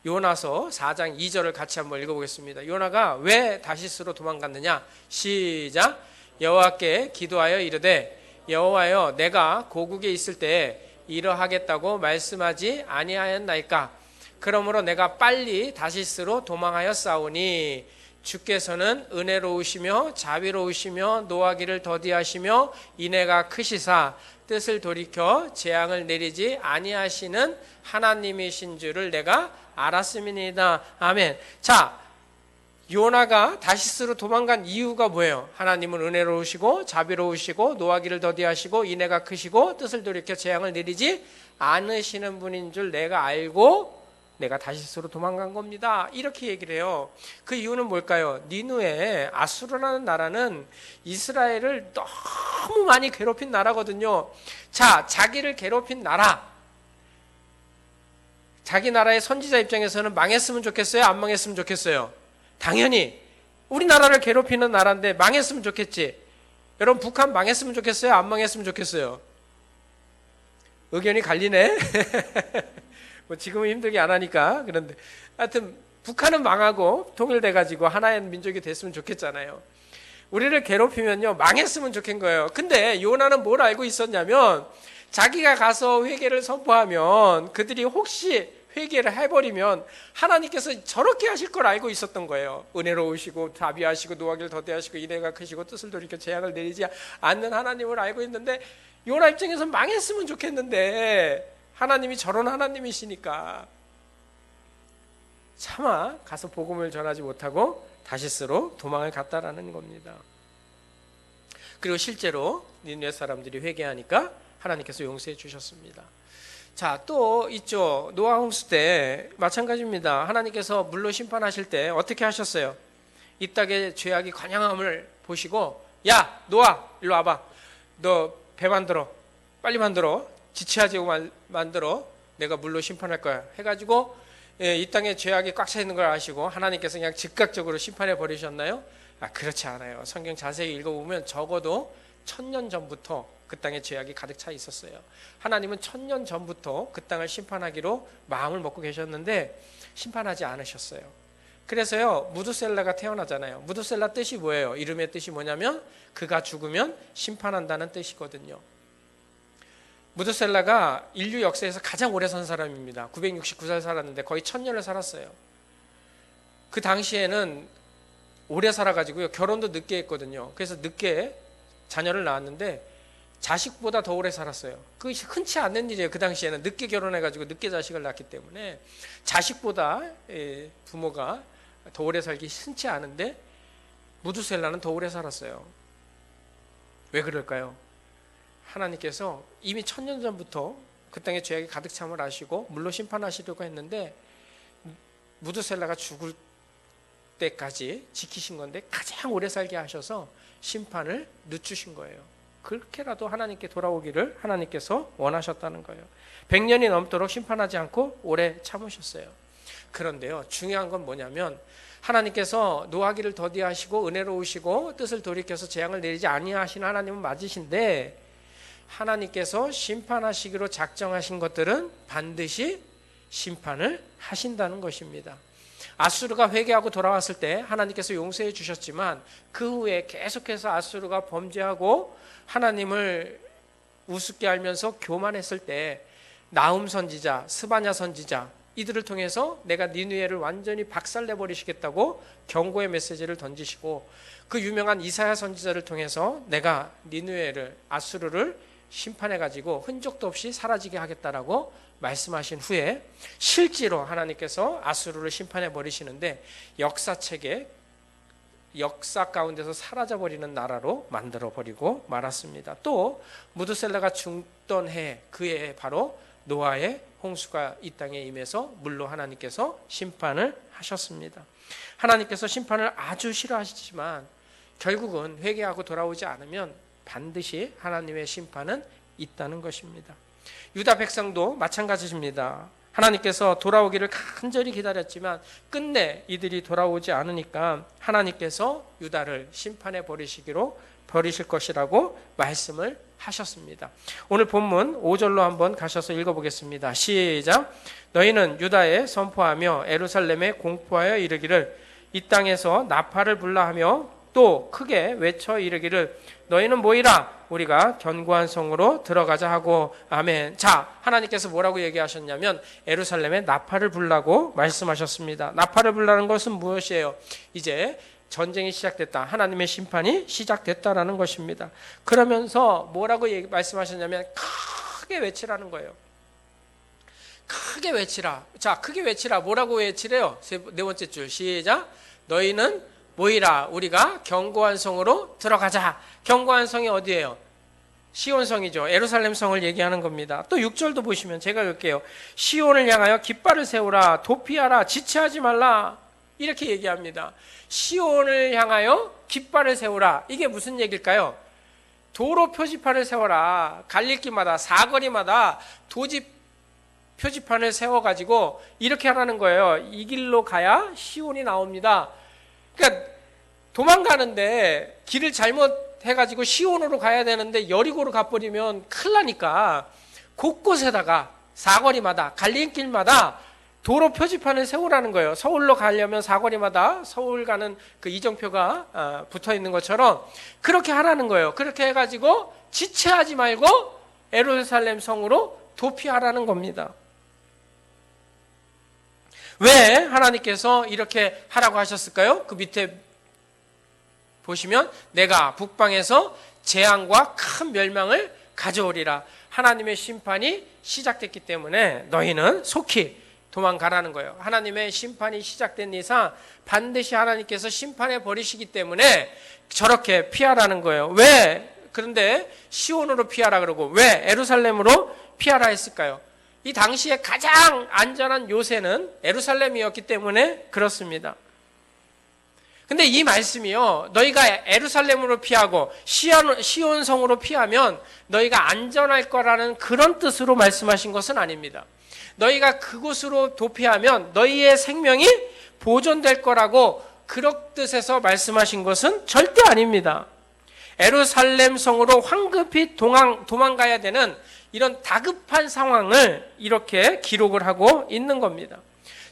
요나서 4장 2절을 같이 한번 읽어보겠습니다. 요나가 왜 다시스로 도망갔느냐? 시작. 여호와께 기도하여 이르되 여호와여, 내가 고국에 있을 때 이러하겠다고 말씀하지 아니하였나이까? 그러므로 내가 빨리 다시스로 도망하였사오니 주께서는 은혜로우시며 자비로우시며 노하기를 더디하시며 인애가 크시사 뜻을 돌이켜 재앙을 내리지 아니하시는 하나님이신 줄을 내가 알았음이니이다. 아멘. 자, 요나가 다시스로 도망간 이유가 뭐예요? 하나님은 은혜로우시고 자비로우시고 노하기를 더디하시고 인애가 크시고 뜻을 돌이켜 재앙을 내리지 않으시는 분인 줄 내가 알고 내가 다시스로 도망간 겁니다. 이렇게 얘기를 해요. 그 이유는 뭘까요? 니누에 아수르라는 나라는 이스라엘을 너무 많이 괴롭힌 나라거든요. 자, 자기를 괴롭힌 나라, 자기 나라의 선지자 입장에서는 망했으면 좋겠어요? 안 망했으면 좋겠어요? 당연히 우리나라를 괴롭히는 나라인데 망했으면 좋겠지. 여러분, 북한 망했으면 좋겠어요? 안 망했으면 좋겠어요? 의견이 갈리네. 뭐 지금은 힘들게 안 하니까. 그런데 하여튼 북한은 망하고 통일돼가지고 하나의 민족이 됐으면 좋겠잖아요. 우리를 괴롭히면요, 망했으면 좋겠는 거예요. 근데 요나는 뭘 알고 있었냐면 자기가 가서 회개를 선포하면 그들이 혹시 회개를 해버리면 하나님께서 저렇게 하실 걸 알고 있었던 거예요. 은혜로우시고 자비하시고 노하기를 더디하시고 인애가 크시고 뜻을 돌이켜 재앙을 내리지 않는 하나님을 알고 있는데 요나 입장에서 망했으면 좋겠는데 하나님이 저런 하나님이시니까 차마 가서 복음을 전하지 못하고 다시스로 도망을 갔다라는 겁니다. 그리고 실제로 니느웨 사람들이 회개하니까 하나님께서 용서해 주셨습니다. 자, 또 있죠. 노아 홍수 때 마찬가지입니다. 하나님께서 물로 심판하실 때 어떻게 하셨어요? 이 땅의 죄악이 관영함을 보시고, 야, 노아, 일로 와봐. 너 배 만들어. 빨리 만들어. 지체하지 만들어. 내가 물로 심판할 거야. 해가지고 이 땅에 죄악이 꽉 차 있는 걸 아시고 하나님께서 그냥 즉각적으로 심판해 버리셨나요? 그렇지 않아요. 성경 자세히 읽어보면 적어도 1000년 전부터 그 땅에 죄악이 가득 차 있었어요. 하나님은 1000년 전부터 그 땅을 심판하기로 마음을 먹고 계셨는데 심판하지 않으셨어요. 그래서요, 무두셀라가 태어나잖아요. 무두셀라 뜻이 뭐예요? 이름의 뜻이 뭐냐면 그가 죽으면 심판한다는 뜻이거든요. 무두셀라가 인류 역사에서 가장 오래 산 사람입니다. 969살 살았는데 거의 1000년을 살았어요. 그 당시에는 오래 살아가지고요, 결혼도 늦게 했거든요. 그래서 늦게 자녀를 낳았는데 자식보다 더 오래 살았어요. 그게 흔치 않는 일이에요. 그 당시에는 늦게 결혼해가지고 늦게 자식을 낳기 때문에 자식보다 부모가 더 오래 살기 흔치 않은데 무두셀라는 더 오래 살았어요. 왜 그럴까요? 하나님께서 이미 1000년 전부터 그 땅에 죄악이 가득 참을 아시고 물로 심판하시려고 했는데 무두셀라가 죽을 때까지 지키신 건데 가장 오래 살게 하셔서 심판을 늦추신 거예요. 그렇게라도 하나님께 돌아오기를 하나님께서 원하셨다는 거예요. 100년이 넘도록 심판하지 않고 오래 참으셨어요. 그런데요, 중요한 건 뭐냐면 하나님께서 노하기를 더디하시고 은혜로우시고 뜻을 돌이켜서 재앙을 내리지 아니하시는 하나님은 맞으신데, 하나님께서 심판하시기로 작정하신 것들은 반드시 심판을 하신다는 것입니다. 아수르가 회개하고 돌아왔을 때 하나님께서 용서해 주셨지만, 그 후에 계속해서 아수르가 범죄하고 하나님을 우습게 알면서 교만했을 때 나훔 선지자, 스바냐 선지자, 이들을 통해서 내가 니느웨를 완전히 박살내버리시겠다고 경고의 메시지를 던지시고, 그 유명한 이사야 선지자를 통해서 내가 니느웨를, 아수르를 심판해가지고 흔적도 없이 사라지게 하겠다라고 말씀하신 후에 실제로 하나님께서 아수르를 심판해 버리시는데, 역사책에 역사 가운데서 사라져버리는 나라로 만들어버리고 말았습니다. 또 무드셀라가 죽던 해, 그 해에 바로 노아의 홍수가 이 땅에 임해서 물로 하나님께서 심판을 하셨습니다. 하나님께서 심판을 아주 싫어하시지만 결국은 회개하고 돌아오지 않으면 반드시 하나님의 심판은 있다는 것입니다. 유다 백성도 마찬가지입니다. 하나님께서 돌아오기를 간절히 기다렸지만 끝내 이들이 돌아오지 않으니까 하나님께서 유다를 심판해 버리실 것이라고 말씀을 하셨습니다. 오늘 본문 5절로 한번 가셔서 읽어보겠습니다. 시작. 너희는 유다에 선포하며 예루살렘에 공포하여 이르기를 이 땅에서 나팔을 불라 하며 또 크게 외쳐 이르기를 너희는 모이라 우리가 견고한 성으로 들어가자 하고. 아멘. 자, 하나님께서 뭐라고 얘기하셨냐면 예루살렘에 나팔을 불라고 말씀하셨습니다. 나팔을 불라는 것은 무엇이에요? 이제 전쟁이 시작됐다, 하나님의 심판이 시작됐다라는 것입니다. 그러면서 뭐라고 말씀하셨냐면 크게 외치라는 거예요. 크게 외치라. 자, 크게 외치라. 뭐라고 외치래요? 네 번째 줄 시작. 너희는 모이라 우리가 견고한 성으로 들어가자. 견고한 성이 어디예요? 시온성이죠. 예루살렘 성을 얘기하는 겁니다. 또 6절도 보시면 제가 읽을게요. 시온을 향하여 깃발을 세우라. 도피하라. 지체하지 말라. 이렇게 얘기합니다. 시온을 향하여 깃발을 세우라. 이게 무슨 얘기일까요? 도로 표지판을 세워라. 갈릴길마다 사거리마다 도지 표지판을 세워가지고 이렇게 하라는 거예요. 이 길로 가야 시온이 나옵니다. 그러니까 도망가는데 길을 잘못해가지고 시온으로 가야 되는데 여리고로 가버리면 큰일 나니까 곳곳에다가 사거리마다 갈림길마다 도로 표지판을 세우라는 거예요. 서울로 가려면 사거리마다 서울 가는 그 이정표가 붙어 있는 것처럼 그렇게 하라는 거예요. 그렇게 해가지고 지체하지 말고 예루살렘 성으로 도피하라는 겁니다. 왜 하나님께서 이렇게 하라고 하셨을까요? 그 밑에 보시면 내가 북방에서 재앙과 큰 멸망을 가져오리라. 하나님의 심판이 시작됐기 때문에 너희는 속히 도망가라는 거예요. 하나님의 심판이 시작된 이상 반드시 하나님께서 심판해 버리시기 때문에 저렇게 피하라는 거예요. 왜? 그런데 시온으로 피하라 그러고 왜 예루살렘으로 피하라 했을까요? 이 당시에 가장 안전한 요새는 예루살렘이었기 때문에 그렇습니다. 근데 이 말씀이요, 너희가 예루살렘으로 피하고 시온성으로 피하면 너희가 안전할 거라는 그런 뜻으로 말씀하신 것은 아닙니다. 너희가 그곳으로 도피하면 너희의 생명이 보존될 거라고 그런 뜻에서 말씀하신 것은 절대 아닙니다. 예루살렘 성으로 황급히 도망가야 되는 이런 다급한 상황을 이렇게 기록을 하고 있는 겁니다.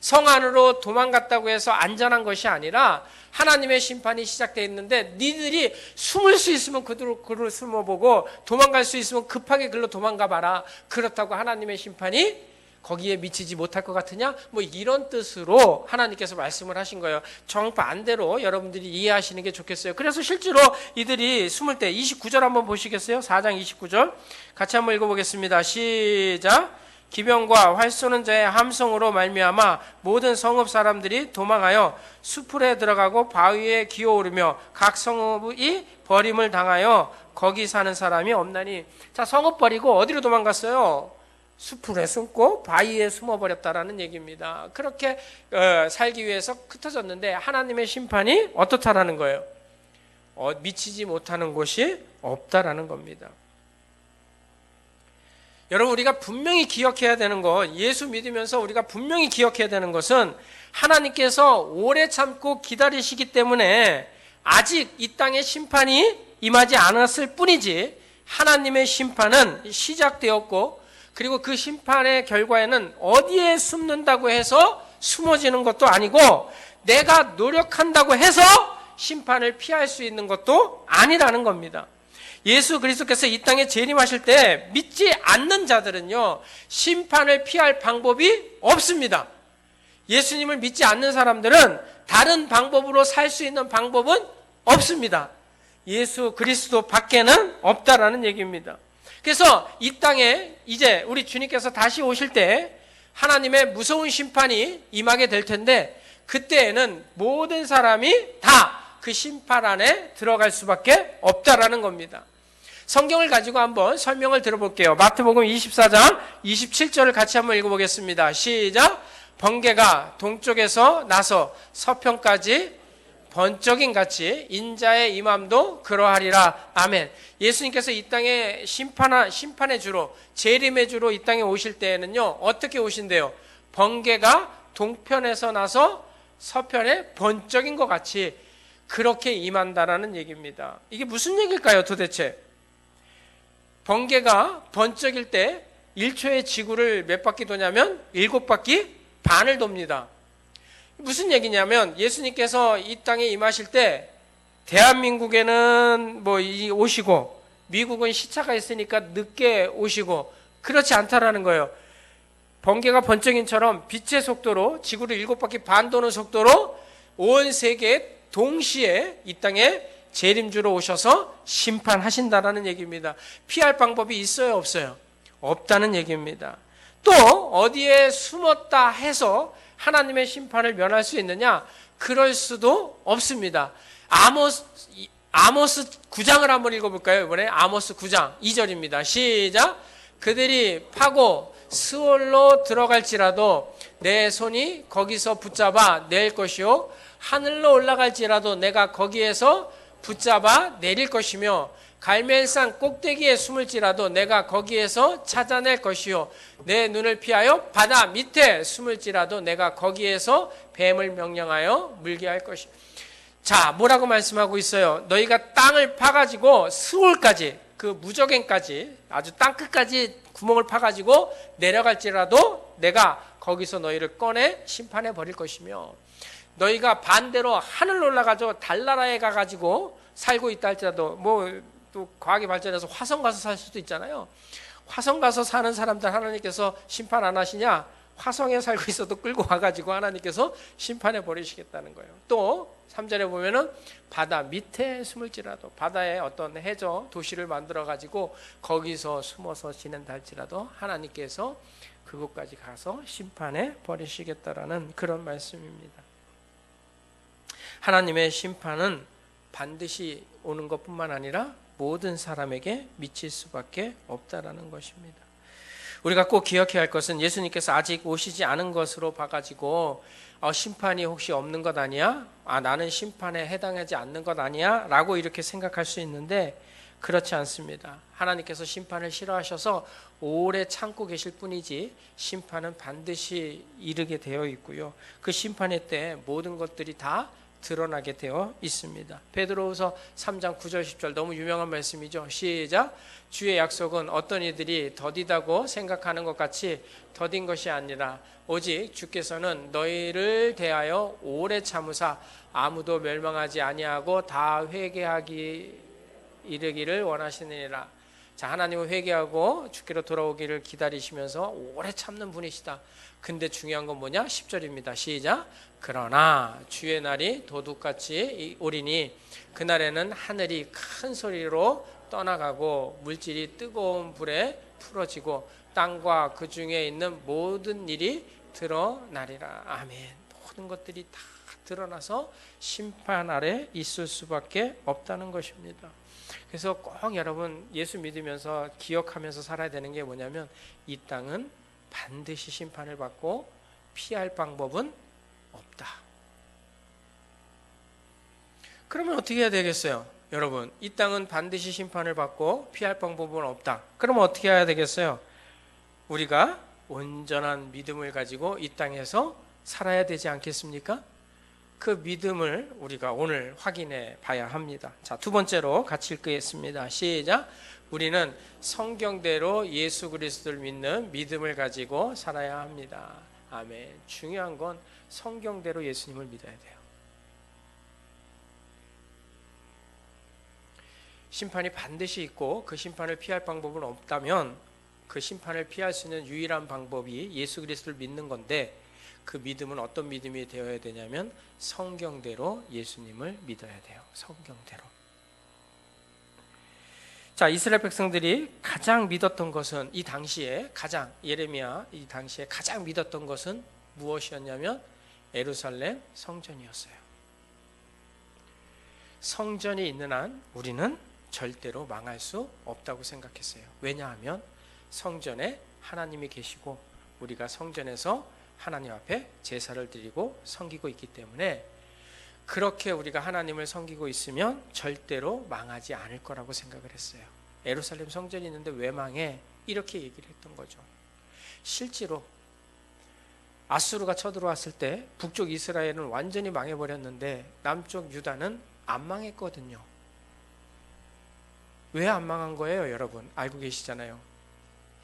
성 안으로 도망갔다고 해서 안전한 것이 아니라 하나님의 심판이 시작되어 있는데 니들이 숨을 수 있으면 그로 숨어보고 도망갈 수 있으면 급하게 글로 도망가 봐라. 그렇다고 하나님의 심판이 거기에 미치지 못할 것 같으냐? 뭐 이런 뜻으로 하나님께서 말씀을 하신 거예요. 정반대로 여러분들이 이해하시는 게 좋겠어요. 그래서 실제로 이들이 숨을 때 29절 한번 보시겠어요? 4장 29절 같이 한번 읽어보겠습니다. 시작. 기병과 활 쏘는 자의 함성으로 말미암아 모든 성읍 사람들이 도망하여 수풀에 들어가고 바위에 기어오르며 각 성읍이 버림을 당하여 거기 사는 사람이 없나니. 자, 성읍 버리고 어디로 도망갔어요? 수풀에 숨고 바위에 숨어버렸다라는 얘기입니다. 그렇게 살기 위해서 흩어졌는데 하나님의 심판이 어떻다라는 거예요? 미치지 못하는 곳이 없다라는 겁니다. 여러분, 우리가 분명히 기억해야 되는 것, 예수 믿으면서 우리가 분명히 기억해야 되는 것은 하나님께서 오래 참고 기다리시기 때문에 아직 이 땅에 심판이 임하지 않았을 뿐이지, 하나님의 심판은 시작되었고, 그리고 그 심판의 결과에는 어디에 숨는다고 해서 숨어지는 것도 아니고, 내가 노력한다고 해서 심판을 피할 수 있는 것도 아니라는 겁니다. 예수 그리스도께서 이 땅에 재림하실 때 믿지 않는 자들은요, 심판을 피할 방법이 없습니다. 예수님을 믿지 않는 사람들은 다른 방법으로 살 수 있는 방법은 없습니다. 예수 그리스도 밖에는 없다라는 얘기입니다. 그래서 이 땅에 이제 우리 주님께서 다시 오실 때 하나님의 무서운 심판이 임하게 될 텐데, 그때에는 모든 사람이 다 그 심판 안에 들어갈 수밖에 없다라는 겁니다. 성경을 가지고 한번 설명을 들어볼게요. 마태복음 24장 27절을 같이 한번 읽어보겠습니다. 시작. 번개가 동쪽에서 나서 서편까지 번쩍임 같이 인자의 임함도 그러하리라. 아멘. 예수님께서 이 땅에 심판의 주로, 재림의 주로 이 땅에 오실 때에는요, 어떻게 오신대요? 번개가 동편에서 나서 서편에 번쩍인 것 같이 그렇게 임한다라는 얘기입니다. 이게 무슨 얘기일까요, 도대체? 번개가 번쩍일 때 1초에 지구를 몇 바퀴 도냐면 7바퀴 반을 돕니다. 무슨 얘기냐면, 예수님께서 이 땅에 임하실 때 대한민국에는 오시고, 미국은 시차가 있으니까 늦게 오시고, 그렇지 않다라는 거예요. 번개가 번쩍임처럼 빛의 속도로 지구를 7바퀴 반 도는 속도로 온 세계에 동시에 이 땅에 재림주로 오셔서 심판하신다라는 얘기입니다. 피할 방법이 있어요, 없어요? 없다는 얘기입니다. 또 어디에 숨었다 해서 하나님의 심판을 면할 수 있느냐? 그럴 수도 없습니다. 아모스 9장을 한번 읽어볼까요? 이번에 아모스 9장 2절입니다. 시작. 그들이 파고 스올로 들어갈지라도 내 손이 거기서 붙잡아 낼 것이요, 하늘로 올라갈지라도 내가 거기에서 붙잡아 내릴 것이며, 갈멜산 꼭대기에 숨을지라도 내가 거기에서 찾아낼 것이요, 내 눈을 피하여 바다 밑에 숨을지라도 내가 거기에서 뱀을 명령하여 물게 할 것이요. 자, 뭐라고 말씀하고 있어요? 너희가 땅을 파가지고 스올까지, 그 무저갱까지, 아주 땅끝까지 구멍을 파가지고 내려갈지라도 내가 거기서 너희를 꺼내 심판해 버릴 것이며, 너희가 반대로 하늘로 올라가서 달나라에 가가지고 살고 있다 할지라도, 또 과학이 발전해서 화성 가서 살 수도 있잖아요. 화성 가서 사는 사람들 하나님께서 심판 안 하시냐? 화성에 살고 있어도 끌고 와가지고 하나님께서 심판해 버리시겠다는 거예요. 또 3절에 보면은 바다 밑에 숨을지라도, 바다에 어떤 해저 도시를 만들어 가지고 거기서 숨어서 지낸다 할지라도 하나님께서 그곳까지 가서 심판해 버리시겠다라는 그런 말씀입니다. 하나님의 심판은 반드시 오는 것뿐만 아니라 모든 사람에게 미칠 수밖에 없다라는 것입니다. 우리가 꼭 기억해야 할 것은, 예수님께서 아직 오시지 않은 것으로 봐가지고 심판이 혹시 없는 것 아니야? 나는 심판에 해당하지 않는 것 아니야? 라고 이렇게 생각할 수 있는데, 그렇지 않습니다. 하나님께서 심판을 싫어하셔서 오래 참고 계실 뿐이지 심판은 반드시 이르게 되어 있고요, 그 심판의 때 모든 것들이 다 드러나게 되어 있습니다. 베드로후서 3장 9절 10절 너무 유명한 말씀이죠. 시작. 주의 약속은 어떤 이들이 더디다고 생각하는 것 같이 더딘 것이 아니라 오직 주께서는 너희를 대하여 오래 참으사 아무도 멸망하지 아니하고 다 회개하기 이르기를 원하시느니라. 자, 하나님은 회개하고 주께로 돌아오기를 기다리시면서 오래 참는 분이시다. 근데 중요한 건 뭐냐? 10절입니다. 시작. 그러나 주의 날이 도둑같이 오리니 그날에는 하늘이 큰 소리로 떠나가고 물질이 뜨거운 불에 풀어지고 땅과 그 중에 있는 모든 일이 드러나리라. 아멘. 모든 것들이 다 드러나서 심판 아래 있을 수밖에 없다는 것입니다. 그래서 꼭 여러분 예수 믿으면서 기억하면서 살아야 되는 게 뭐냐면, 이 땅은 반드시 심판을 받고 피할 방법은 없다. 그러면 어떻게 해야 되겠어요? 여러분, 이 땅은 반드시 심판을 받고 피할 방법은 없다. 그러면 어떻게 해야 되겠어요? 우리가 온전한 믿음을 가지고 이 땅에서 살아야 되지 않겠습니까? 그 믿음을 우리가 오늘 확인해 봐야 합니다. 자, 두 번째로 같이 읽겠습니다. 시작. 우리는 성경대로 예수 그리스도를 믿는 믿음을 가지고 살아야 합니다. 아멘. 중요한 건 성경대로 예수님을 믿어야 돼요. 심판이 반드시 있고 그 심판을 피할 방법은 없다면 그 심판을 피할 수 있는 유일한 방법이 예수 그리스도를 믿는 건데, 그 믿음은 어떤 믿음이 되어야 되냐면 성경대로 예수님을 믿어야 돼요. 성경대로. 자, 이스라엘 백성들이 가장 믿었던 것은 이 당시에 가장, 예레미야 이 당시에 가장 믿었던 것은 무엇이었냐면 예루살렘 성전이었어요. 성전이 있는 한 우리는 절대로 망할 수 없다고 생각했어요. 왜냐하면 성전에 하나님이 계시고 우리가 성전에서 하나님 앞에 제사를 드리고 섬기고 있기 때문에, 그렇게 우리가 하나님을 섬기고 있으면 절대로 망하지 않을 거라고 생각을 했어요. 예루살렘 성전이 있는데 왜 망해? 이렇게 얘기를 했던 거죠. 실제로 아수르가 쳐들어왔을 때 북쪽 이스라엘은 완전히 망해버렸는데 남쪽 유다는 안 망했거든요. 왜 안 망한 거예요? 여러분 알고 계시잖아요.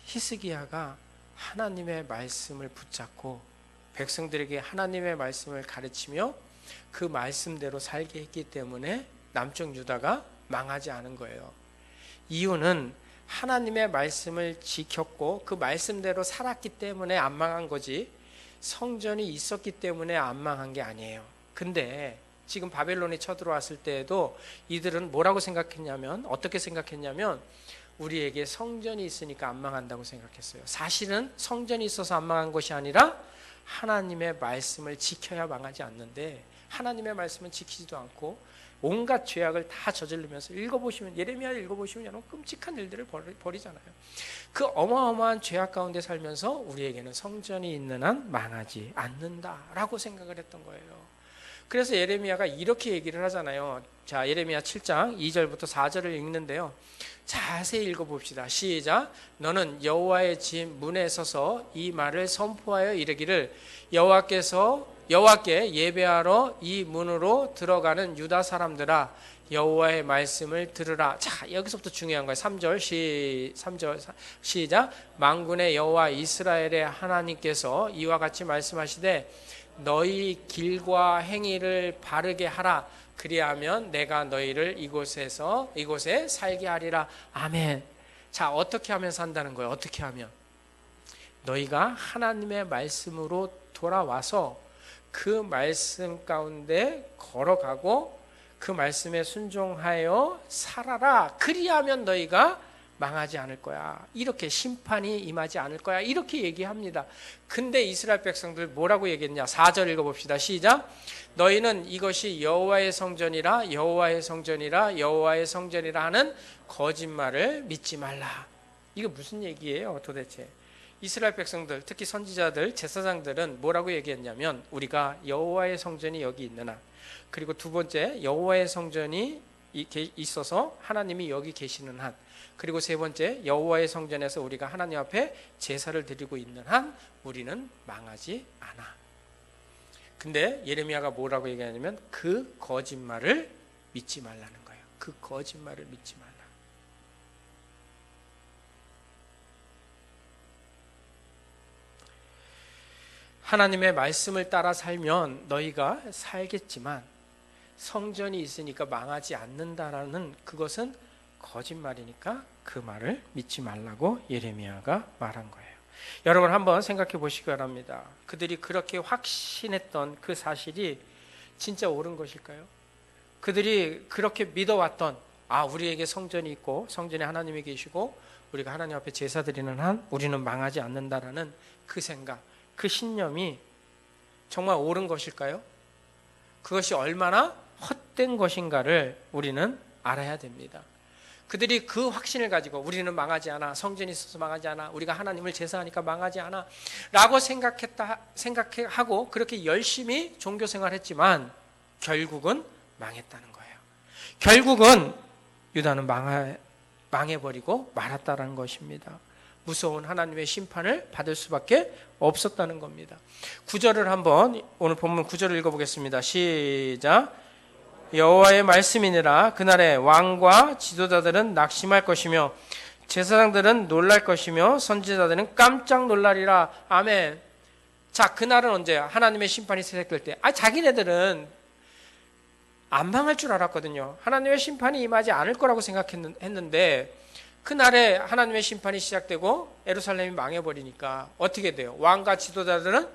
히스기야가 하나님의 말씀을 붙잡고 백성들에게 하나님의 말씀을 가르치며 그 말씀대로 살게 했기 때문에 남쪽 유다가 망하지 않은 거예요. 이유는 하나님의 말씀을 지켰고 그 말씀대로 살았기 때문에 안 망한 거지, 성전이 있었기 때문에 안 망한 게 아니에요. 근데 지금 바벨론이 쳐들어왔을 때에도 이들은 뭐라고 생각했냐면, 어떻게 생각했냐면 우리에게 성전이 있으니까 안 망한다고 생각했어요. 사실은 성전이 있어서 안 망한 것이 아니라 하나님의 말씀을 지켜야 망하지 않는데 하나님의 말씀은 지키지도 않고 온갖 죄악을 다 저지르면서, 읽어보시면 예레미야를 읽어보시면 여러분 끔찍한 일들을 벌이잖아요. 그 어마어마한 죄악 가운데 살면서 우리에게는 성전이 있는 한 망하지 않는다라고 생각을 했던 거예요. 그래서 예레미야가 이렇게 얘기를 하잖아요. 자, 예레미야 7장 2절부터 4절을 읽는데요. 자세히 읽어봅시다. 시작. 너는 여호와의 집 문에 서서 이 말을 선포하여 이르기를, 여호와께 예배하러 이 문으로 들어가는 유다 사람들아, 여호와의 말씀을 들으라. 자, 여기서부터 중요한 거예요. 3절 시작. 만군의 여호와 이스라엘의 하나님께서 이와 같이 말씀하시되 너희 길과 행위를 바르게 하라. 그리하면 내가 너희를 이곳에 살게 하리라. 아멘. 자, 어떻게 하면 산다는 거예요? 어떻게 하면? 너희가 하나님의 말씀으로 돌아와서 그 말씀 가운데 걸어가고 그 말씀에 순종하여 살아라. 그리하면 너희가 망하지 않을 거야. 이렇게 심판이 임하지 않을 거야. 이렇게 얘기합니다. 근데 이스라엘 백성들 뭐라고 얘기했냐? 4절 읽어봅시다. 시작. 너희는 이것이 여호와의 성전이라 여호와의 성전이라 여호와의 성전이라 하는 거짓말을 믿지 말라. 이거 무슨 얘기예요 도대체? 이스라엘 백성들, 특히 선지자들, 제사장들은 뭐라고 얘기했냐면, 우리가 여호와의 성전이 여기 있는 한, 그리고 두 번째 여호와의 성전이 있어서 하나님이 여기 계시는 한, 그리고 세 번째 여호와의 성전에서 우리가 하나님 앞에 제사를 드리고 있는 한 우리는 망하지 않아. 근데 예레미야가 뭐라고 얘기하냐면 그 거짓말을 믿지 말라는 거예요. 그 거짓말을 믿지 말라. 하나님의 말씀을 따라 살면 너희가 살겠지만 성전이 있으니까 망하지 않는다라는 그것은 거짓말이니까 그 말을 믿지 말라고 예레미야가 말한 거예요. 여러분 한번 생각해 보시기 바랍니다. 그들이 그렇게 확신했던 그 사실이 진짜 옳은 것일까요? 그들이 그렇게 믿어왔던, 우리에게 성전이 있고 성전에 하나님이 계시고 우리가 하나님 앞에 제사 드리는 한 우리는 망하지 않는다라는 그 생각, 그 신념이 정말 옳은 것일까요? 그것이 얼마나 헛된 것인가를 우리는 알아야 됩니다. 그들이 그 확신을 가지고 우리는 망하지 않아, 성전이 있어서 망하지 않아, 우리가 하나님을 제사하니까 망하지 않아 라고 생각하고 그렇게 열심히 종교생활했지만 결국은 망했다는 거예요. 결국은 유다는 망해버리고 말았다는 것입니다. 무서운 하나님의 심판을 받을 수밖에 없었다는 겁니다. 9절을 한번 오늘 본문 9절을 읽어보겠습니다. 시작. 여호와의 말씀이니라. 그날에 왕과 지도자들은 낙심할 것이며 제사장들은 놀랄 것이며 선지자들은 깜짝 놀라리라. 아멘. 자, 그날은 언제? 하나님의 심판이 시작될 때. 자기네들은 안 망할 줄 알았거든요. 하나님의 심판이 임하지 않을 거라고 생각했는데 그날에 하나님의 심판이 시작되고 예루살렘이 망해버리니까 어떻게 돼요? 왕과 지도자들은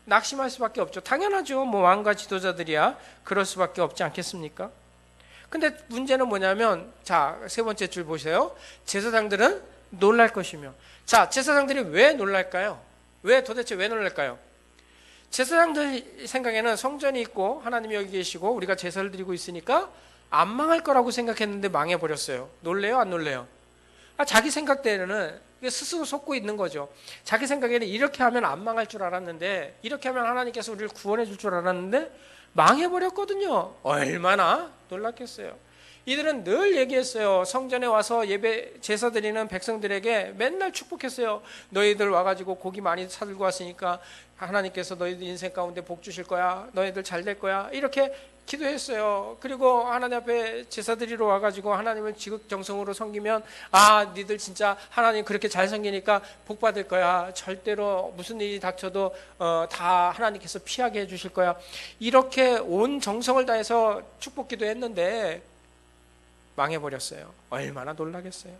낙심할 수밖에 없죠. 당연하죠. 뭐 왕과 지도자들이야 그럴 수밖에 없지 않겠습니까? 근데 문제는 뭐냐면, 자, 세 번째 줄 보세요. 제사장들은 놀랄 것이며. 자, 제사장들이 왜 놀랄까요? 도대체 왜 놀랄까요? 제사장들 생각에는 성전이 있고 하나님이 여기 계시고 우리가 제사를 드리고 있으니까 안 망할 거라고 생각했는데 망해버렸어요. 놀래요? 안 놀래요? 자기 생각대로는 스스로 속고 있는 거죠. 자기 생각에는 이렇게 하면 안 망할 줄 알았는데, 이렇게 하면 하나님께서 우리를 구원해 줄 줄 알았는데 망해버렸거든요. 얼마나 놀랐겠어요. 이들은 늘 얘기했어요. 성전에 와서 예배 제사 드리는 백성들에게 맨날 축복했어요. 너희들 와가지고 고기 많이 사들고 왔으니까 하나님께서 너희들 인생 가운데 복 주실 거야. 너희들 잘 될 거야. 이렇게 기도했어요. 그리고 하나님 앞에 제사 드리러 와가지고 하나님을 지극정성으로 섬기면 니들 진짜 하나님 그렇게 잘 섬기니까 복 받을 거야. 절대로 무슨 일이 닥쳐도 다 하나님께서 피하게 해주실 거야. 이렇게 온 정성을 다해서 축복 기도했는데 망해버렸어요. 얼마나 놀라겠어요.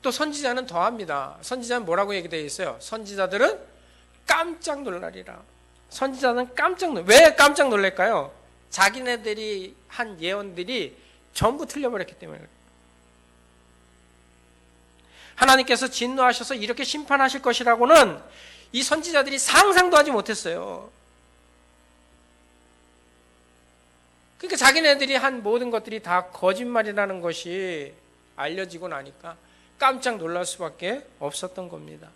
또 선지자는 더합니다. 선지자는 뭐라고 얘기되어 있어요? 선지자들은 깜짝 놀라리라. 선지자는 왜 깜짝 놀랄까요? 자기네들이 한 예언들이 전부 틀려버렸기 때문에. 하나님께서 진노하셔서 이렇게 심판하실 것이라고는 이 선지자들이 상상도 하지 못했어요. 그러니까 자기네들이 한 모든 것들이 다 거짓말이라는 것이 알려지고 나니까 깜짝 놀랄 수밖에 없었던 겁니다.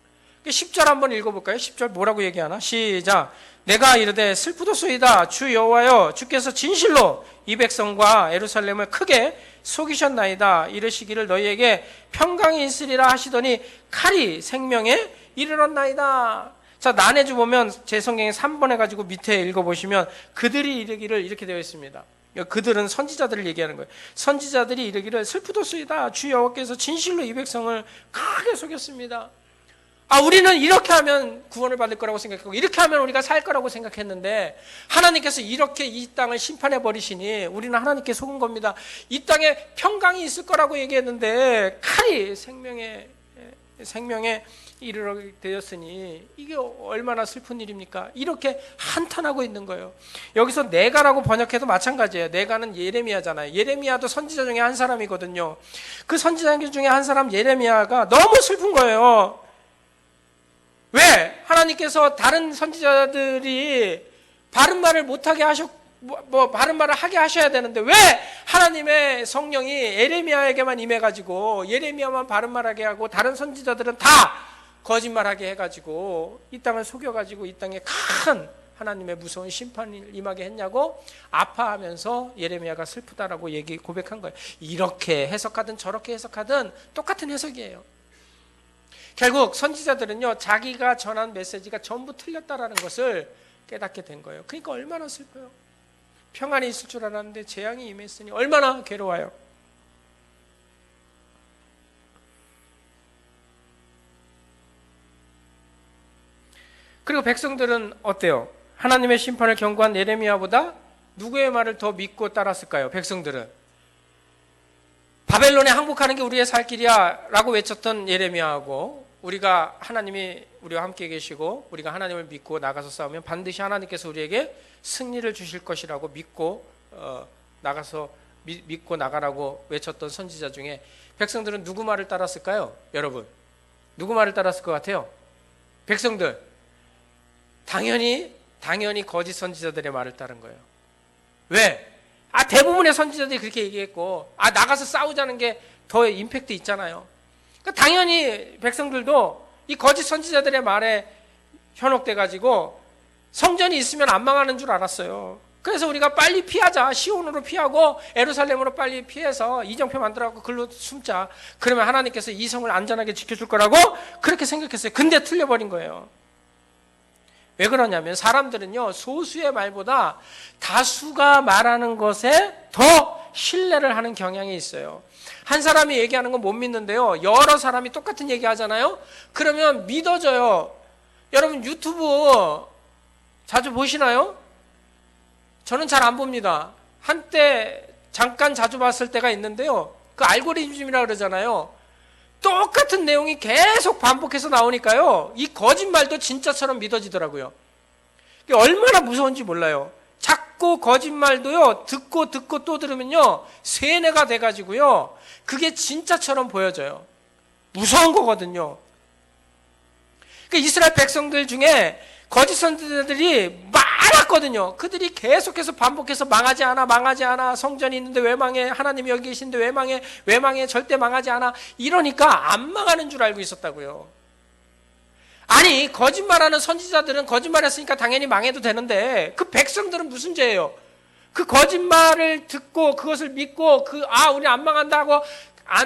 10절 한번 읽어볼까요? 10절 뭐라고 얘기하나? 시작. 내가 이르되 슬프도소이다. 주 여호와여, 주께서 진실로 이 백성과 예루살렘을 크게 속이셨나이다. 이르시기를 너희에게 평강이 있으리라 하시더니 칼이 생명에 이르렀나이다. 자, 난해주 보면 제 성경에 3번 해가지고 밑에 읽어보시면 그들이 이르기를 이렇게 되어 있습니다. 그들은 선지자들을 얘기하는 거예요. 선지자들이 이르기를 슬프도소이다. 주 여호와께서 진실로 이 백성을 크게 속였습니다. 우리는 이렇게 하면 구원을 받을 거라고 생각하고 이렇게 하면 우리가 살 거라고 생각했는데 하나님께서 이렇게 이 땅을 심판해 버리시니 우리는 하나님께 속은 겁니다. 이 땅에 평강이 있을 거라고 얘기했는데 칼이 생명에 이르게 되었으니 이게 얼마나 슬픈 일입니까? 이렇게 한탄하고 있는 거예요. 여기서 내가라고 번역해도 마찬가지예요. 내가는 예레미야잖아요. 예레미야도 선지자 중에 한 사람이거든요. 그 선지자 중에 한 사람 예레미야가 너무 슬픈 거예요. 왜? 하나님께서 다른 선지자들이 바른 말을 못하게 바른 말을 하게 하셔야 되는데 왜 하나님의 성령이 예레미야에게만 임해가지고 예레미야만 바른 말하게 하고 다른 선지자들은 다 거짓말하게 해가지고 이 땅을 속여가지고 이 땅에 큰 하나님의 무서운 심판이 임하게 했냐고 아파하면서 예레미야가 슬프다라고 고백한 거예요. 이렇게 해석하든 저렇게 해석하든 똑같은 해석이에요. 결국 선지자들은요, 자기가 전한 메시지가 전부 틀렸다라는 것을 깨닫게 된 거예요. 그러니까 얼마나 슬퍼요. 평안이 있을 줄 알았는데 재앙이 임했으니 얼마나 괴로워요. 그리고 백성들은 어때요? 하나님의 심판을 경고한 예레미야보다 누구의 말을 더 믿고 따랐을까요? 백성들은 바벨론에 항복하는 게 우리의 살 길이야 라고 외쳤던 예레미야하고 우리가 하나님이 우리와 함께 계시고 우리가 하나님을 믿고 나가서 싸우면 반드시 하나님께서 우리에게 승리를 주실 것이라고 믿고 믿고 나가라고 외쳤던 선지자 중에 백성들은 누구 말을 따랐을까요? 여러분, 누구 말을 따랐을 것 같아요? 백성들 당연히 거짓 선지자들의 말을 따른 거예요. 왜? 대부분의 선지자들이 그렇게 얘기했고 나가서 싸우자는 게 더 임팩트 있잖아요. 그러니까 당연히 백성들도 이 거짓 선지자들의 말에 현혹돼 가지고 성전이 있으면 안 망하는 줄 알았어요. 그래서 우리가 빨리 피하자. 시온으로 피하고 예루살렘으로 빨리 피해서 이정표 만들어갖고 글로 숨자. 그러면 하나님께서 이 성을 안전하게 지켜줄 거라고 그렇게 생각했어요. 근데 틀려버린 거예요. 왜 그러냐면 사람들은요, 소수의 말보다 다수가 말하는 것에 더 신뢰를 하는 경향이 있어요. 한 사람이 얘기하는 건 못 믿는데요, 여러 사람이 똑같은 얘기 하잖아요. 그러면 믿어져요. 여러분 유튜브 자주 보시나요? 저는 잘 안 봅니다. 한때 잠깐 자주 봤을 때가 있는데요, 그 알고리즘이라 그러잖아요. 똑같은 내용이 계속 반복해서 나오니까요, 이 거짓말도 진짜처럼 믿어지더라고요. 이게 얼마나 무서운지 몰라요. 자꾸 거짓말도요, 듣고 또 들으면요, 세뇌가 돼가지고요, 그게 진짜처럼 보여져요. 무서운 거거든요. 그러니까 이스라엘 백성들 중에 거짓 선지자들이 많았거든요. 그들이 계속해서 반복해서 망하지 않아, 성전이 있는데 왜 망해, 하나님이 여기 계신데 왜 망해, 절대 망하지 않아, 이러니까 안 망하는 줄 알고 있었다고요. 아니, 거짓말하는 선지자들은 거짓말했으니까 당연히 망해도 되는데 그 백성들은 무슨 죄예요? 그 거짓말을 듣고 그것을 믿고 우리 안 망한다 하고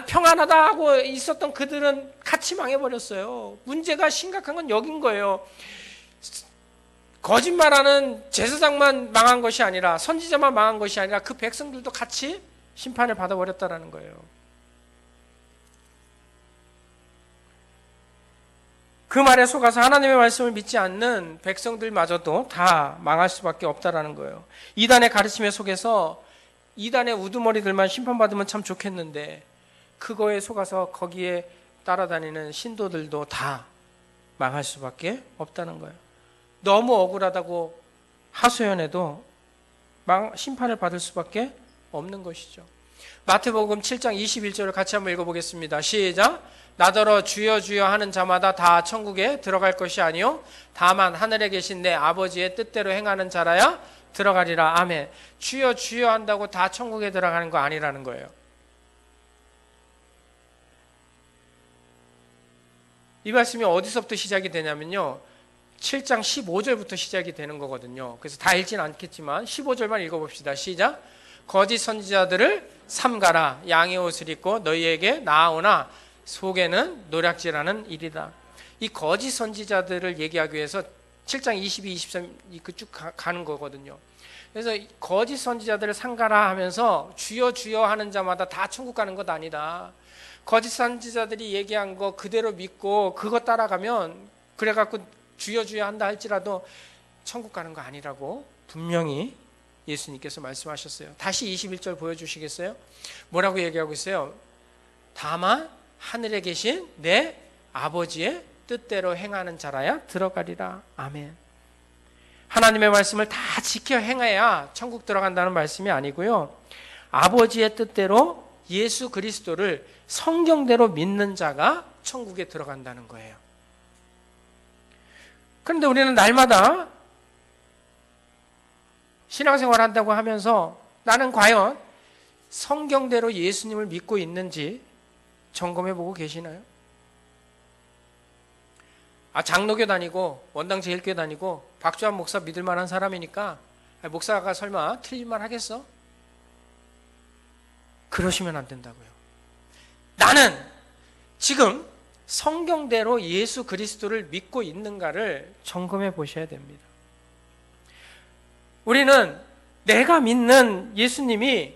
평안하다 하고 있었던 그들은 같이 망해버렸어요. 문제가 심각한 건 여긴 거예요. 거짓말하는 제사장만 망한 것이 아니라, 선지자만 망한 것이 아니라 그 백성들도 같이 심판을 받아버렸다는 거예요. 그 말에 속아서 하나님의 말씀을 믿지 않는 백성들마저도 다 망할 수밖에 없다는 거예요. 이단의 가르침에 속해서 이단의 우두머리들만 심판받으면 참 좋겠는데, 그거에 속아서 거기에 따라다니는 신도들도 다 망할 수밖에 없다는 거예요. 너무 억울하다고 하소연해도 심판을 받을 수밖에 없는 것이죠. 마태복음 7장 21절을 같이 한번 읽어보겠습니다. 시작. 나더러 주여 주여 하는 자마다 다 천국에 들어갈 것이 아니요 다만 하늘에 계신 내 아버지의 뜻대로 행하는 자라야 들어가리라. 아멘. 주여 주여 한다고 다 천국에 들어가는 거 아니라는 거예요. 이 말씀이 어디서부터 시작이 되냐면요, 7장 15절부터 시작이 되는 거거든요. 그래서 다 읽지는 않겠지만 15절만 읽어봅시다. 시작. 거짓 선지자들을 삼가라. 양의 옷을 입고 너희에게 나아오나 속에는 노략질하는 일이다. 이 거짓 선지자들을 얘기하기 위해서 7장 22, 23 쭉 가는 거거든요. 그래서 거짓 선지자들을 삼가라 하면서 주여 주여 하는 자마다 다 천국 가는 것 아니다. 거짓 선지자들이 얘기한 거 그대로 믿고 그거 따라가면, 그래갖고 주여 주여 한다 할지라도 천국 가는 거 아니라고 분명히 예수님께서 말씀하셨어요. 다시 21절 보여주시겠어요? 뭐라고 얘기하고 있어요? 다만 하늘에 계신 내 아버지의 뜻대로 행하는 자라야 들어가리라. 아멘. 하나님의 말씀을 다 지켜 행해야 천국 들어간다는 말씀이 아니고요, 아버지의 뜻대로 예수 그리스도를 성경대로 믿는 자가 천국에 들어간다는 거예요. 그런데 우리는 날마다 신앙생활 한다고 하면서 나는 과연 성경대로 예수님을 믿고 있는지 점검해 보고 계시나요? 장로교 다니고 원당 제일교회 다니고 박주환 목사 믿을 만한 사람이니까 목사가 설마 틀린 말 하겠어? 그러시면 안 된다고요. 나는 지금 성경대로 예수 그리스도를 믿고 있는가를 점검해 보셔야 됩니다. 우리는 내가 믿는 예수님이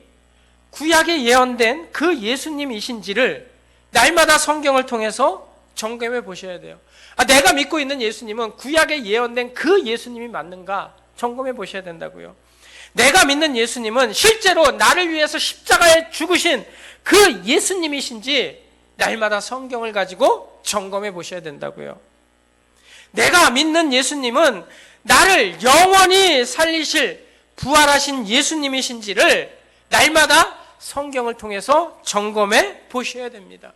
구약에 예언된 그 예수님이신지를 날마다 성경을 통해서 점검해 보셔야 돼요. 내가 믿고 있는 예수님은 구약에 예언된 그 예수님이 맞는가 점검해 보셔야 된다고요. 내가 믿는 예수님은 실제로 나를 위해서 십자가에 죽으신 그 예수님이신지 날마다 성경을 가지고 점검해 보셔야 된다고요. 내가 믿는 예수님은 나를 영원히 살리실 부활하신 예수님이신지를 날마다 성경을 통해서 점검해 보셔야 됩니다.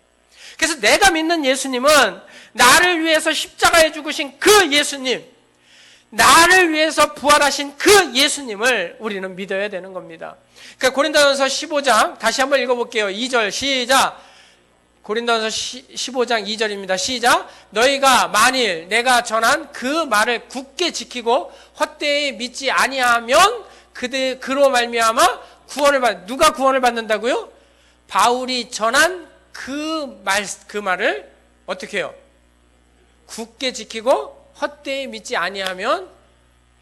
그래서 내가 믿는 예수님은 나를 위해서 십자가에 죽으신 그 예수님, 나를 위해서 부활하신 그 예수님을 우리는 믿어야 되는 겁니다. 그러니까 고린도전서 15장 다시 한번 읽어볼게요. 2절 시작. 고린도전서 15장 2절입니다. 시작. 너희가 만일 내가 전한 그 말을 굳게 지키고 헛되이 믿지 아니하면 그로 말미암아 구원을 누가 구원을 받는다고요? 바울이 전한 그 말을 어떻게 해요? 굳게 지키고 헛되이 믿지 아니하면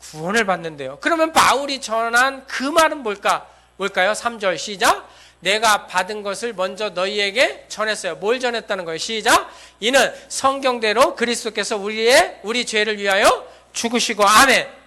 구원을 받는데요. 그러면 바울이 전한 그 말은 뭘까요? 3절 시작. 내가 받은 것을 먼저 너희에게 전했어요. 뭘 전했다는 거예요? 시작. 이는 성경대로 그리스도께서 우리 죄를 위하여 죽으시고 아멘.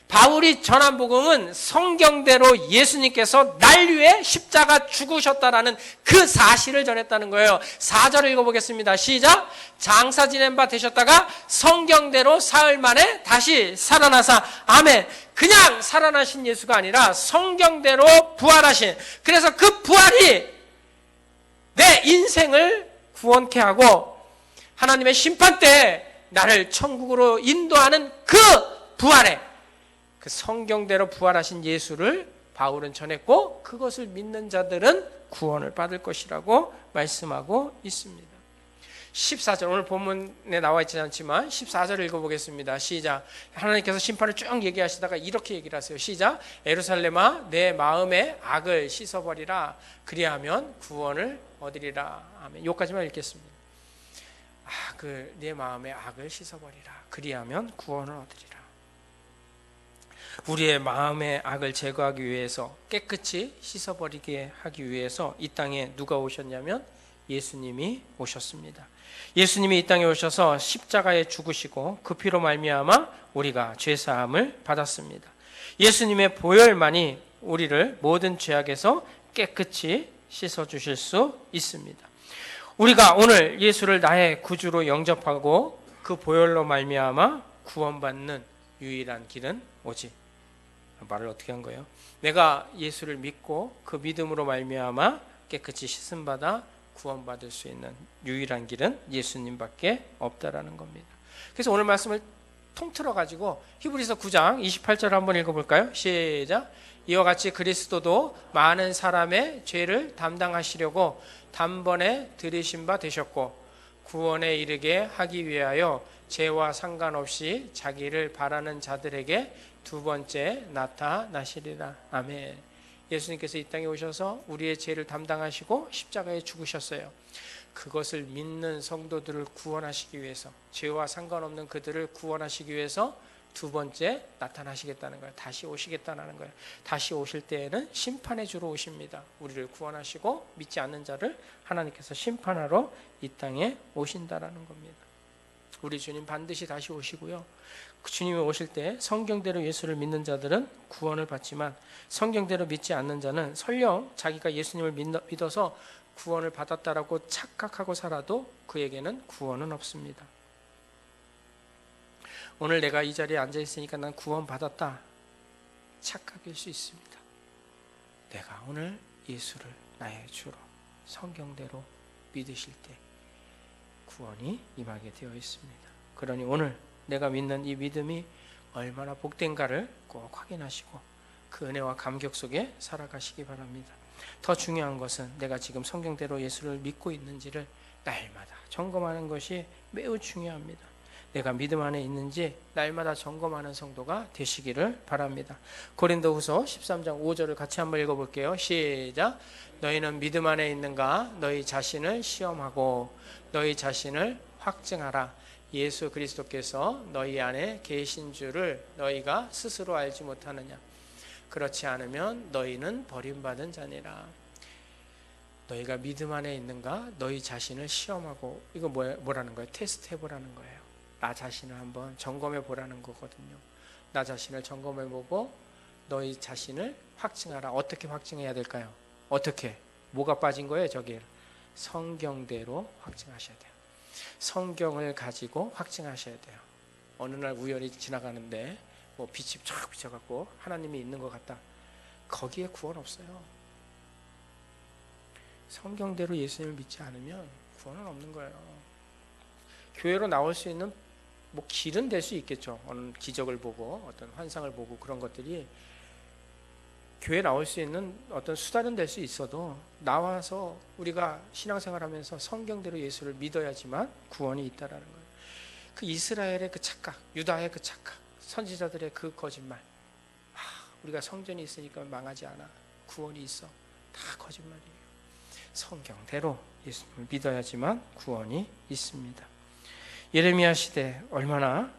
바울이 전한 복음은 성경대로 예수님께서 날 위해 십자가 죽으셨다라는 그 사실을 전했다는 거예요. 4절을 읽어보겠습니다. 시작. 장사 지낸 바 되셨다가 성경대로 사흘 만에 다시 살아나사 아멘. 그냥 살아나신 예수가 아니라 성경대로 부활하신, 그래서 그 부활이 내 인생을 구원케 하고 하나님의 심판 때 나를 천국으로 인도하는 그 부활에, 그 성경대로 부활하신 예수를 바울은 전했고 그것을 믿는 자들은 구원을 받을 것이라고 말씀하고 있습니다. 14절, 오늘 본문에 나와 있지 않지만 14절을 읽어보겠습니다. 시작. 하나님께서 심판을 쭉 얘기하시다가 이렇게 얘기를 하세요. 시작. 에루살렘아 내 마음의 악을 씻어버리라. 그리하면 구원을 얻으리라. 아멘. 여기까지만 읽겠습니다. 내 마음의 악을 씻어버리라. 그리하면 구원을 얻으리라. 우리의 마음의 악을 제거하기 위해서, 깨끗이 씻어버리게 하기 위해서 이 땅에 누가 오셨냐면 예수님이 오셨습니다. 예수님이 이 땅에 오셔서 십자가에 죽으시고 그 피로 말미암아 우리가 죄사함을 받았습니다. 예수님의 보혈만이 우리를 모든 죄악에서 깨끗이 씻어주실 수 있습니다. 우리가 오늘 예수를 나의 구주로 영접하고 그 보혈로 말미암아 구원받는 유일한 길은 오직, 말을 어떻게 한 거예요? 내가 예수를 믿고 그 믿음으로 말미암아 깨끗이 씻음받아 구원받을 수 있는 유일한 길은 예수님밖에 없다라는 겁니다. 그래서 오늘 말씀을 통틀어 가지고 히브리서 9장 28절 한번 읽어볼까요? 시작. 이와 같이 그리스도도 많은 사람의 죄를 담당하시려고 단번에 들이신 바 되셨고 구원에 이르게 하기 위하여 죄와 상관없이 자기를 바라는 자들에게 두 번째 나타나시리라. 아멘. 예수님께서 이 땅에 오셔서 우리의 죄를 담당하시고 십자가에 죽으셨어요. 그것을 믿는 성도들을 구원하시기 위해서, 죄와 상관없는 그들을 구원하시기 위해서 두 번째 나타나시겠다는 거예요. 다시 오시겠다는 거예요. 다시 오실 때에는 심판의 주로 오십니다. 우리를 구원하시고 믿지 않는 자를 하나님께서 심판하러 이 땅에 오신다라는 겁니다. 우리 주님 반드시 다시 오시고요. 주님이 오실 때 성경대로 예수를 믿는 자들은 구원을 받지만 성경대로 믿지 않는 자는 설령 자기가 예수님을 믿어서 구원을 받았다라고 착각하고 살아도 그에게는 구원은 없습니다. 오늘 내가 이 자리에 앉아 있으니까 난 구원 받았다 착각일 수 있습니다. 내가 오늘 예수를 나의 주로 성경대로 믿으실 때 구원이 임하게 되어 있습니다. 그러니 오늘 내가 믿는 이 믿음이 얼마나 복된가를 꼭 확인하시고 그 은혜와 감격 속에 살아가시기 바랍니다. 더 중요한 것은 내가 지금 성경대로 예수를 믿고 있는지를 날마다 점검하는 것이 매우 중요합니다. 내가 믿음 안에 있는지 날마다 점검하는 성도가 되시기를 바랍니다. 고린도후서 13장 5절을 같이 한번 읽어볼게요. 시작. 너희는 믿음 안에 있는가? 너희 자신을 시험하고 너희 자신을 확증하라. 예수 그리스도께서 너희 안에 계신 줄을 너희가 스스로 알지 못하느냐? 그렇지 않으면 너희는 버림받은 자니라. 너희가 믿음 안에 있는가? 너희 자신을 시험하고, 이거 뭐라는 거예요? 테스트 해보라는 거예요. 나 자신을 한번 점검해 보라는 거거든요. 나 자신을 점검해 보고 너희 자신을 확증하라. 어떻게 확증해야 될까요? 어떻게? 뭐가 빠진 거예요? 저기 성경대로 확증하셔야 돼요. 성경을 가지고 확증하셔야 돼요. 어느 날 우연히 지나가는데 뭐 빛이 쫙 비춰갖고 하나님이 있는 것 같다. 거기에 구원 없어요. 성경대로 예수님을 믿지 않으면 구원은 없는 거예요. 교회로 나올 수 있는 뭐 길은 될 수 있겠죠. 어느 기적을 보고 어떤 환상을 보고 그런 것들이 교회 나올 수 있는 어떤 수단은 될 수 있어도 나와서 우리가 신앙생활하면서 성경대로 예수를 믿어야지만 구원이 있다라는 거예요. 그 이스라엘의 그 착각, 유다의 그 착각, 선지자들의 그 거짓말, 우리가 성전이 있으니까 망하지 않아. 구원이 있어. 다 거짓말이에요. 성경대로 예수님을 믿어야지만 구원이 있습니다. 예레미야 시대 얼마나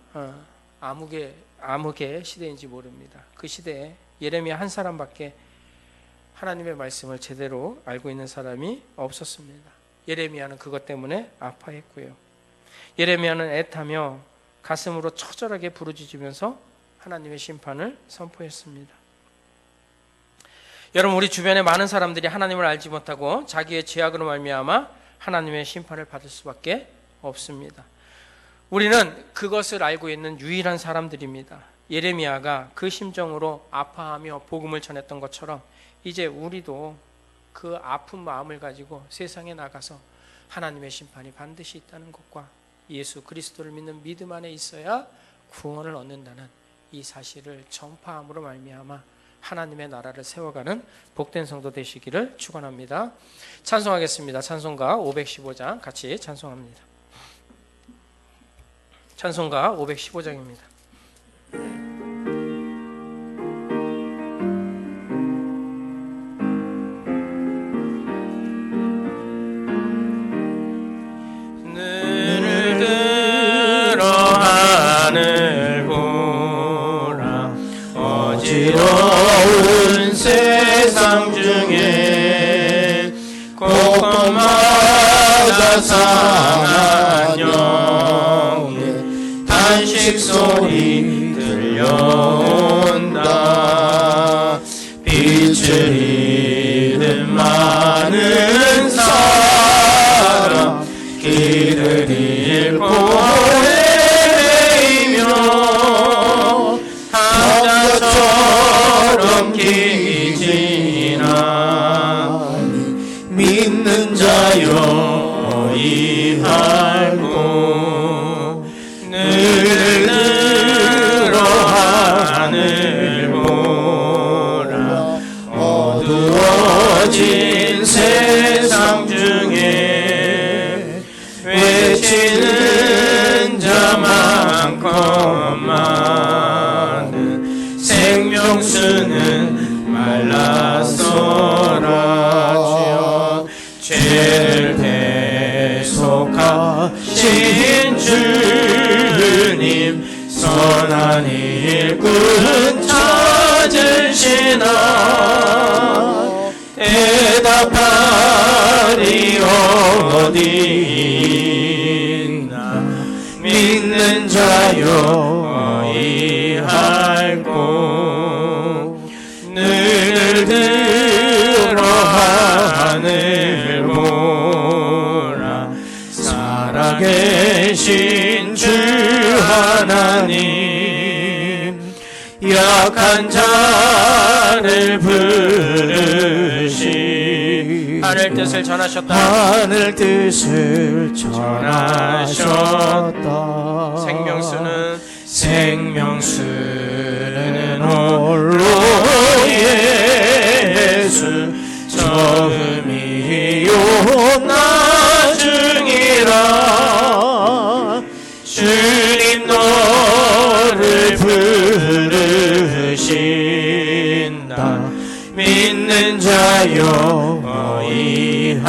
암흑의 시대인지 모릅니다. 그 시대에 예레미야 한 사람밖에 하나님의 말씀을 제대로 알고 있는 사람이 없었습니다. 예레미야는 그것 때문에 아파했고요. 예레미야는 애타며 가슴으로 처절하게 부르짖으면서 하나님의 심판을 선포했습니다. 여러분, 우리 주변에 많은 사람들이 하나님을 알지 못하고 자기의 죄악으로 말미암아 하나님의 심판을 받을 수밖에 없습니다. 우리는 그것을 알고 있는 유일한 사람들입니다. 예레미야가 그 심정으로 아파하며 복음을 전했던 것처럼 이제 우리도 그 아픈 마음을 가지고 세상에 나가서 하나님의 심판이 반드시 있다는 것과 예수 그리스도를 믿는 믿음 안에 있어야 구원을 얻는다는 이 사실을 전파함으로 말미암아 하나님의 나라를 세워가는 복된 성도 되시기를 축원합니다. 찬송하겠습니다. 찬송가 515장 같이 찬송합니다. 찬송가 515장입니다. 눈을 들어 하늘 보라. 어지러운 세상 중에 곳곳마다 상한 영의 탄식 소리 들려온다. 빛을 잃은 많은 사람 길을 잃고 헤매이며 한자처럼 기진하니 믿는 자여 이할고 눈을 들어 하늘 보라. 어두워진 세상 중에 외치는 자 많고 많은 생명수는 말랐소라. 주여 죄를 대속하신 주님 선한 일꾼 찾으시나. 대답하리 어디 있나. 믿는 자여 어이할꼬. 눈을 들어 하늘 보라. 살아계신 주 하나님 약한 자를 부르시. 하늘 뜻을 전하셨다. 하늘 뜻을 전하셨다. 생명수는 홀로 예수 처음이요 나중이라. 주님 너를 부르신다. 믿는 자여 어이할꼬.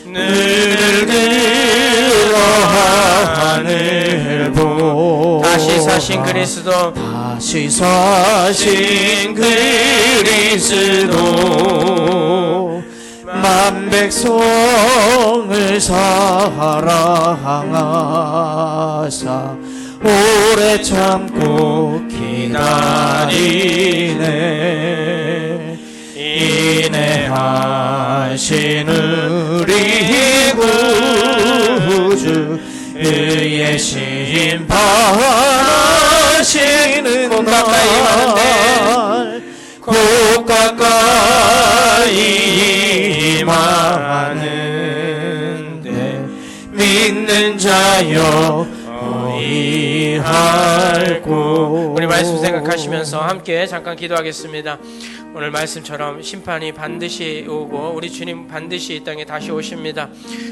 눈을 들어 하늘 보. 다시 사신 그리스도, 다시 사신 그리스도 만 백성을 사랑하사 오래 참고 기다리네. 인내하신 우리 구주 의의 심판하시는 날 곧 가까이 임하는데 믿는 자여 어이할꼬. 우리 말씀 생각하시면서 함께 잠깐 기도하겠습니다. 오늘 말씀처럼 심판이 반드시 오고 우리 주님 반드시 이 땅에 다시 오십니다.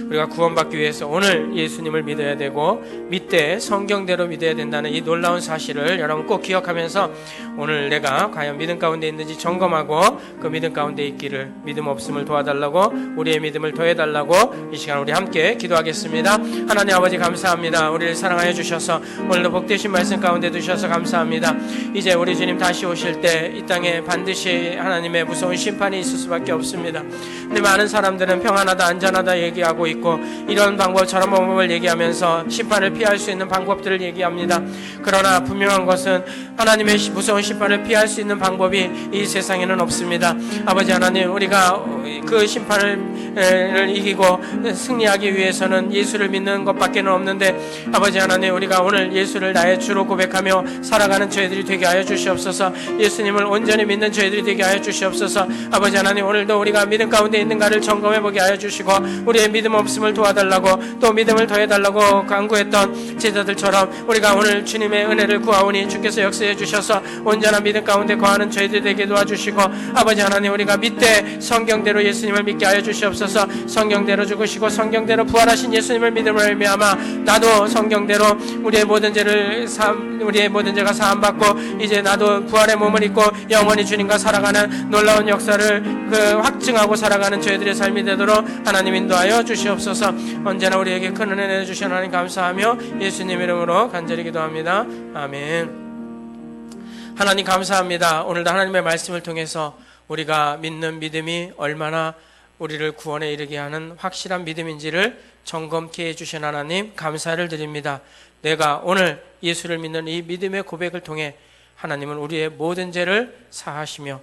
우리가 구원받기 위해서 오늘 예수님을 믿어야 되고 믿되 성경대로 믿어야 된다는 이 놀라운 사실을 여러분 꼭 기억하면서 오늘 내가 과연 믿음 가운데 있는지 점검하고 그 믿음 가운데 있기를, 믿음 없음을 도와달라고, 우리의 믿음을 더해달라고 이 시간 우리 함께 기도하겠습니다. 하나님 아버지 감사합니다. 우리를 사랑하여 주셔서 오늘도 복되신 말씀 가운데 두셔서 감사합니다. 이제 우리 주님 다시 오실 때 이 땅에 반드시 하나님의 무서운 심판이 있을 수밖에 없습니다. 근데 많은 사람들은 평안하다 안전하다 얘기하고 있고 이런 방법 저런 방법을 얘기하면서 심판을 피할 수 있는 방법들을 얘기합니다. 그러나 분명한 것은 하나님의 무서운 심판을 피할 수 있는 방법이 이 세상에는 없습니다. 아버지 하나님, 우리가 그 심판을 이기고 승리하기 위해서는 예수를 믿는 것밖에는 없는데 아버지 하나님, 우리가 오늘 예수를 나의 주로 고백하며 살아가는 저희들이 되게 하여 주시옵소서. 예수님을 온전히 믿는 저희들이 되게 하여 주시옵소서. 아버지 하나님, 오늘도 우리가 믿음 가운데 있는가를 점검해 보게 하여 주시고 우리의 믿음 없음을 도와달라고, 또 믿음을 더해달라고 간구했던 제자들처럼 우리가 오늘 주님의 은혜를 구하오니 주께서 역사해 주셔서 온전한 믿음 가운데 거하는 저희들 되게 도와주시고 아버지 하나님, 우리가 믿되 성경대로 예수님을 믿게 하여 주시옵소서. 성경대로 죽으시고 성경대로 부활하신 예수님을 믿음으로 말미암아 나도 성경대로 우리의 모든 죄가 사함받고 이제 나도 부활의 몸을 입고 영원히 주님과 살아가는 놀라운 역사를 확증하고 살아가는 저희들의 삶이 되도록 하나님 인도하여 주시옵소서. 언제나 우리에게 큰 은혜 내주신 하나님 감사하며 예수님 이름으로 간절히 기도합니다. 아멘. 하나님 감사합니다. 오늘도 하나님의 말씀을 통해서 우리가 믿는 믿음이 얼마나 우리를 구원에 이르게 하는 확실한 믿음인지를 점검케 해주신 하나님 감사를 드립니다. 내가 오늘 예수를 믿는 이 믿음의 고백을 통해 하나님은 우리의 모든 죄를 사하시며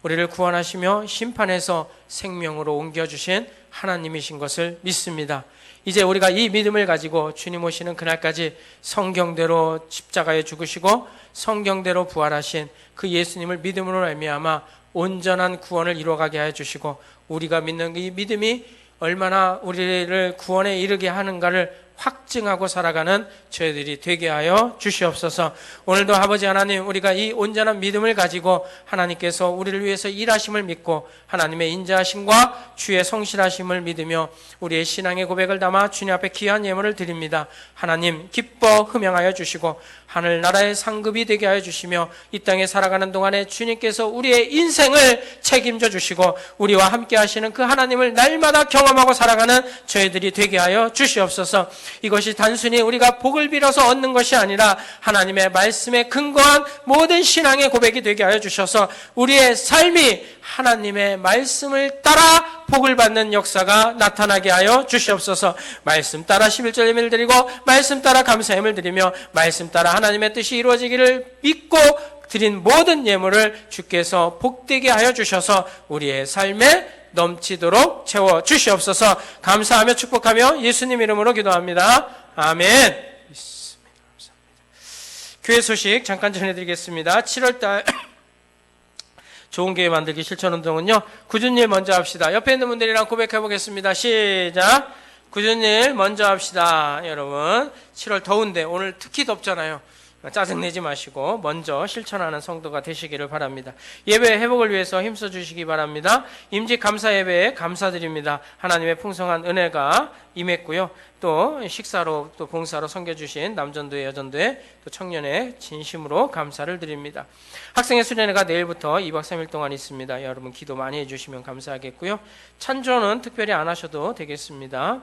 우리를 구원하시며 심판에서 생명으로 옮겨주신 하나님이신 것을 믿습니다. 이제 우리가 이 믿음을 가지고 주님 오시는 그날까지 성경대로 십자가에 죽으시고 성경대로 부활하신 그 예수님을 믿음으로 말미암아 온전한 구원을 이루어가게 하여 주시고 우리가 믿는 이 믿음이 얼마나 우리를 구원에 이르게 하는가를 확증하고 살아가는 저희들이 되게 하여 주시옵소서. 오늘도 아버지 하나님, 우리가 이 온전한 믿음을 가지고 하나님께서 우리를 위해서 일하심을 믿고 하나님의 인자하심과 주의 성실하심을 믿으며 우리의 신앙의 고백을 담아 주님 앞에 귀한 예물을 드립니다. 하나님 기뻐 흠양하여 주시고 하늘나라의 상급이 되게 하여 주시며 이 땅에 살아가는 동안에 주님께서 우리의 인생을 책임져 주시고 우리와 함께 하시는 그 하나님을 날마다 경험하고 살아가는 저희들이 되게 하여 주시옵소서. 이것이 단순히 우리가 복을 빌어서 얻는 것이 아니라 하나님의 말씀에 근거한 모든 신앙의 고백이 되게 하여 주셔서 우리의 삶이 하나님의 말씀을 따라 복을 받는 역사가 나타나게 하여 주시옵소서. 말씀 따라 11절 예배를 드리고 말씀 따라 감사 예배를 드리며 말씀 따라 하나님의 뜻이 이루어지기를 믿고 드린 모든 예물을 주께서 복되게 하여 주셔서 우리의 삶에 넘치도록 채워 주시옵소서. 감사하며 축복하며 예수님 이름으로 기도합니다. 아멘. 교회 소식 잠깐 전해드리겠습니다. 7월달 좋은 교회 만들기 실천운동은요, 굳은 일 먼저 합시다. 옆에 있는 분들이랑 고백해보겠습니다. 시작. 굳은 일 먼저 합시다. 여러분, 7월 더운데 오늘 특히 덥잖아요. 짜증내지 마시고 먼저 실천하는 성도가 되시기를 바랍니다. 예배 회복을 위해서 힘써 주시기 바랍니다. 임직 감사 예배에 감사드립니다. 하나님의 풍성한 은혜가 임했고요. 또 식사로 또 봉사로 섬겨주신 남전도회 여전도회 또 청년회 진심으로 감사를 드립니다. 학생의 수련회가 내일부터 2박 3일 동안 있습니다. 여러분 기도 많이 해주시면 감사하겠고요. 찬조는 특별히 안 하셔도 되겠습니다.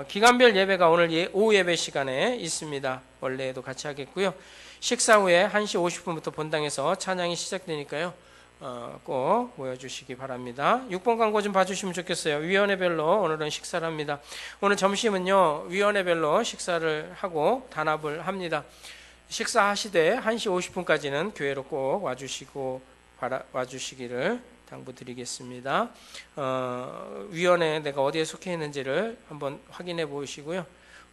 기간별 예배가 오늘 오후 예배 시간에 있습니다. 원래도 같이 하겠고요. 식사 후에 1시 50분부터 본당에서 찬양이 시작되니까요. 꼭 모여주시기 바랍니다. 6번 광고 좀 봐주시면 좋겠어요. 위원회별로 오늘은 식사를 합니다. 오늘 점심은요, 위원회별로 식사를 하고 단합을 합니다. 식사하시되 1시 50분까지는 교회로 꼭 와주시기를 당부드리겠습니다. 위원회 내가 어디에 속해 있는지를 한번 확인해 보시고요.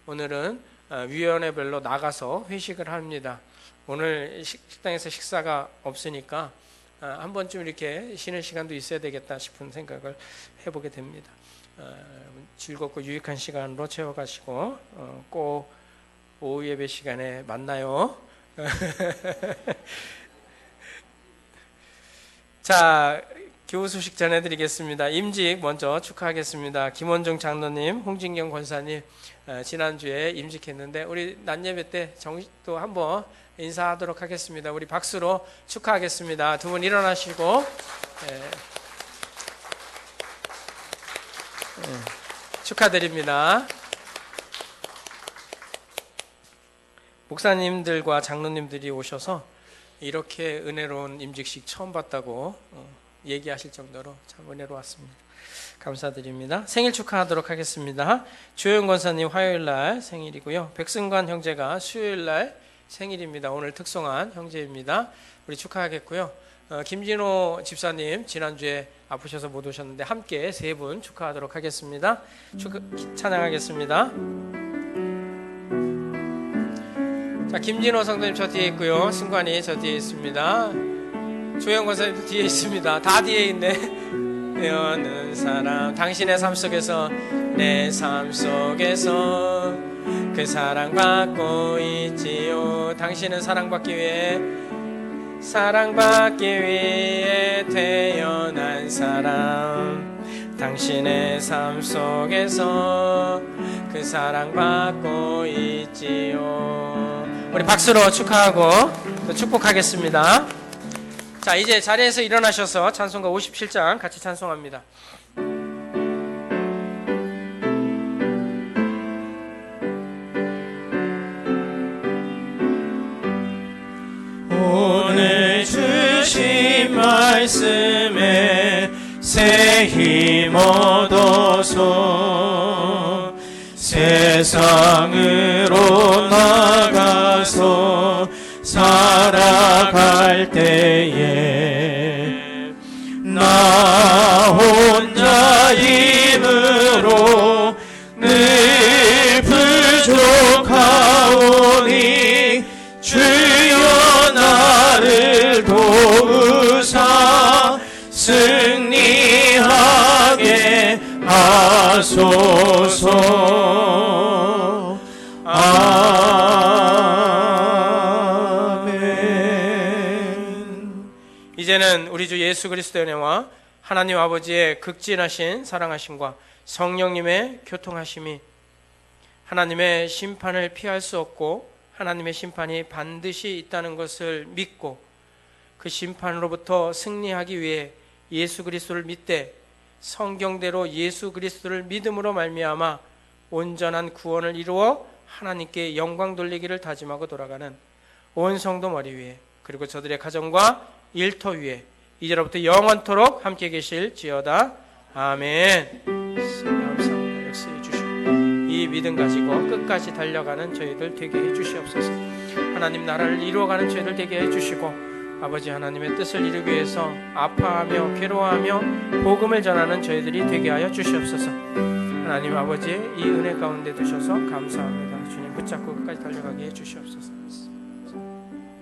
오늘은 위원회별로 나가서 회식을 합니다. 오늘 식당에서 식사가 없으니까 한 번쯤 이렇게 쉬는 시간도 있어야 되겠다 싶은 생각을 해보게 됩니다. 즐겁고 유익한 시간으로 채워가시고 꼭 오후 예배 시간에 만나요. 자, 교우 소식 전해드리겠습니다. 임직 먼저 축하하겠습니다. 김원중 장로님, 홍진경 권사님 지난주에 임직했는데 우리 낮예배 때 또 한번 인사하도록 하겠습니다. 우리 박수로 축하하겠습니다. 두 분 일어나시고 축하드립니다. 목사님들과 장로님들이 오셔서 이렇게 은혜로운 임직식 처음 봤다고 얘기하실 정도로 참 은혜로웠습니다. 감사드립니다. 생일 축하하도록 하겠습니다. 주호영 권사님 화요일날 생일이고요. 백승관 형제가 수요일날 생일입니다. 오늘 특송한 형제입니다. 우리 축하하겠고요. 김진호 집사님 지난주에 아프셔서 못 오셨는데 함께 세 분 축하하도록 하겠습니다. 찬양하겠습니다. 자, 김진호 성도님 저 뒤에 있고요. 승관이 저 뒤에 있습니다. 조영 권사님도 뒤에 있습니다. 다 뒤에 있네. 여는 사람 당신의 삶 속에서 내 삶 속에서 그 사랑받고 있지요. 당신은 사랑받기 위해 태어난 사람. 당신의 삶 속에서 그 사랑받고 있지요. 우리 박수로 축하하고 또 축복하겠습니다. 자, 이제 자리에서 일어나셔서 찬송가 57장 같이 찬송합니다. 오늘 주신 말씀에 새 힘 얻어서 세상으로 나가서 살아갈 때에 나 혼자 힘으로 늘 부족하오니 주여 나를 도우사 승리하게 하소서. 아멘. 이제는 우리 주 예수 그리스도의 은혜와 하나님 아버지의 극진하신 사랑하심과 성령님의 교통하심이 하나님의 심판을 피할 수 없고 하나님의 심판이 반드시 있다는 것을 믿고 그 심판으로부터 승리하기 위해 예수 그리스도를 믿되 성경대로 예수 그리스도를 믿음으로 말미암아 온전한 구원을 이루어 하나님께 영광 돌리기를 다짐하고 돌아가는 온 성도 머리 위에 그리고 저들의 가정과 일터 위에 이제로부터 영원토록 함께 계실지어다. 아멘. 감사합니다. 역사해 주시고 이 믿음 가지고 끝까지 달려가는 저희들 되게 해주시옵소서. 하나님 나라를 이루어가는 저희들 되게 해주시고 아버지 하나님의 뜻을 이루기 위해서 아파하며 괴로워하며 복음을 전하는 저희들이 되게 하여 주시옵소서. 하나님 아버지 이 은혜 가운데 두셔서 감사합니다. 주님 붙잡고 끝까지 달려가게 해 주시옵소서.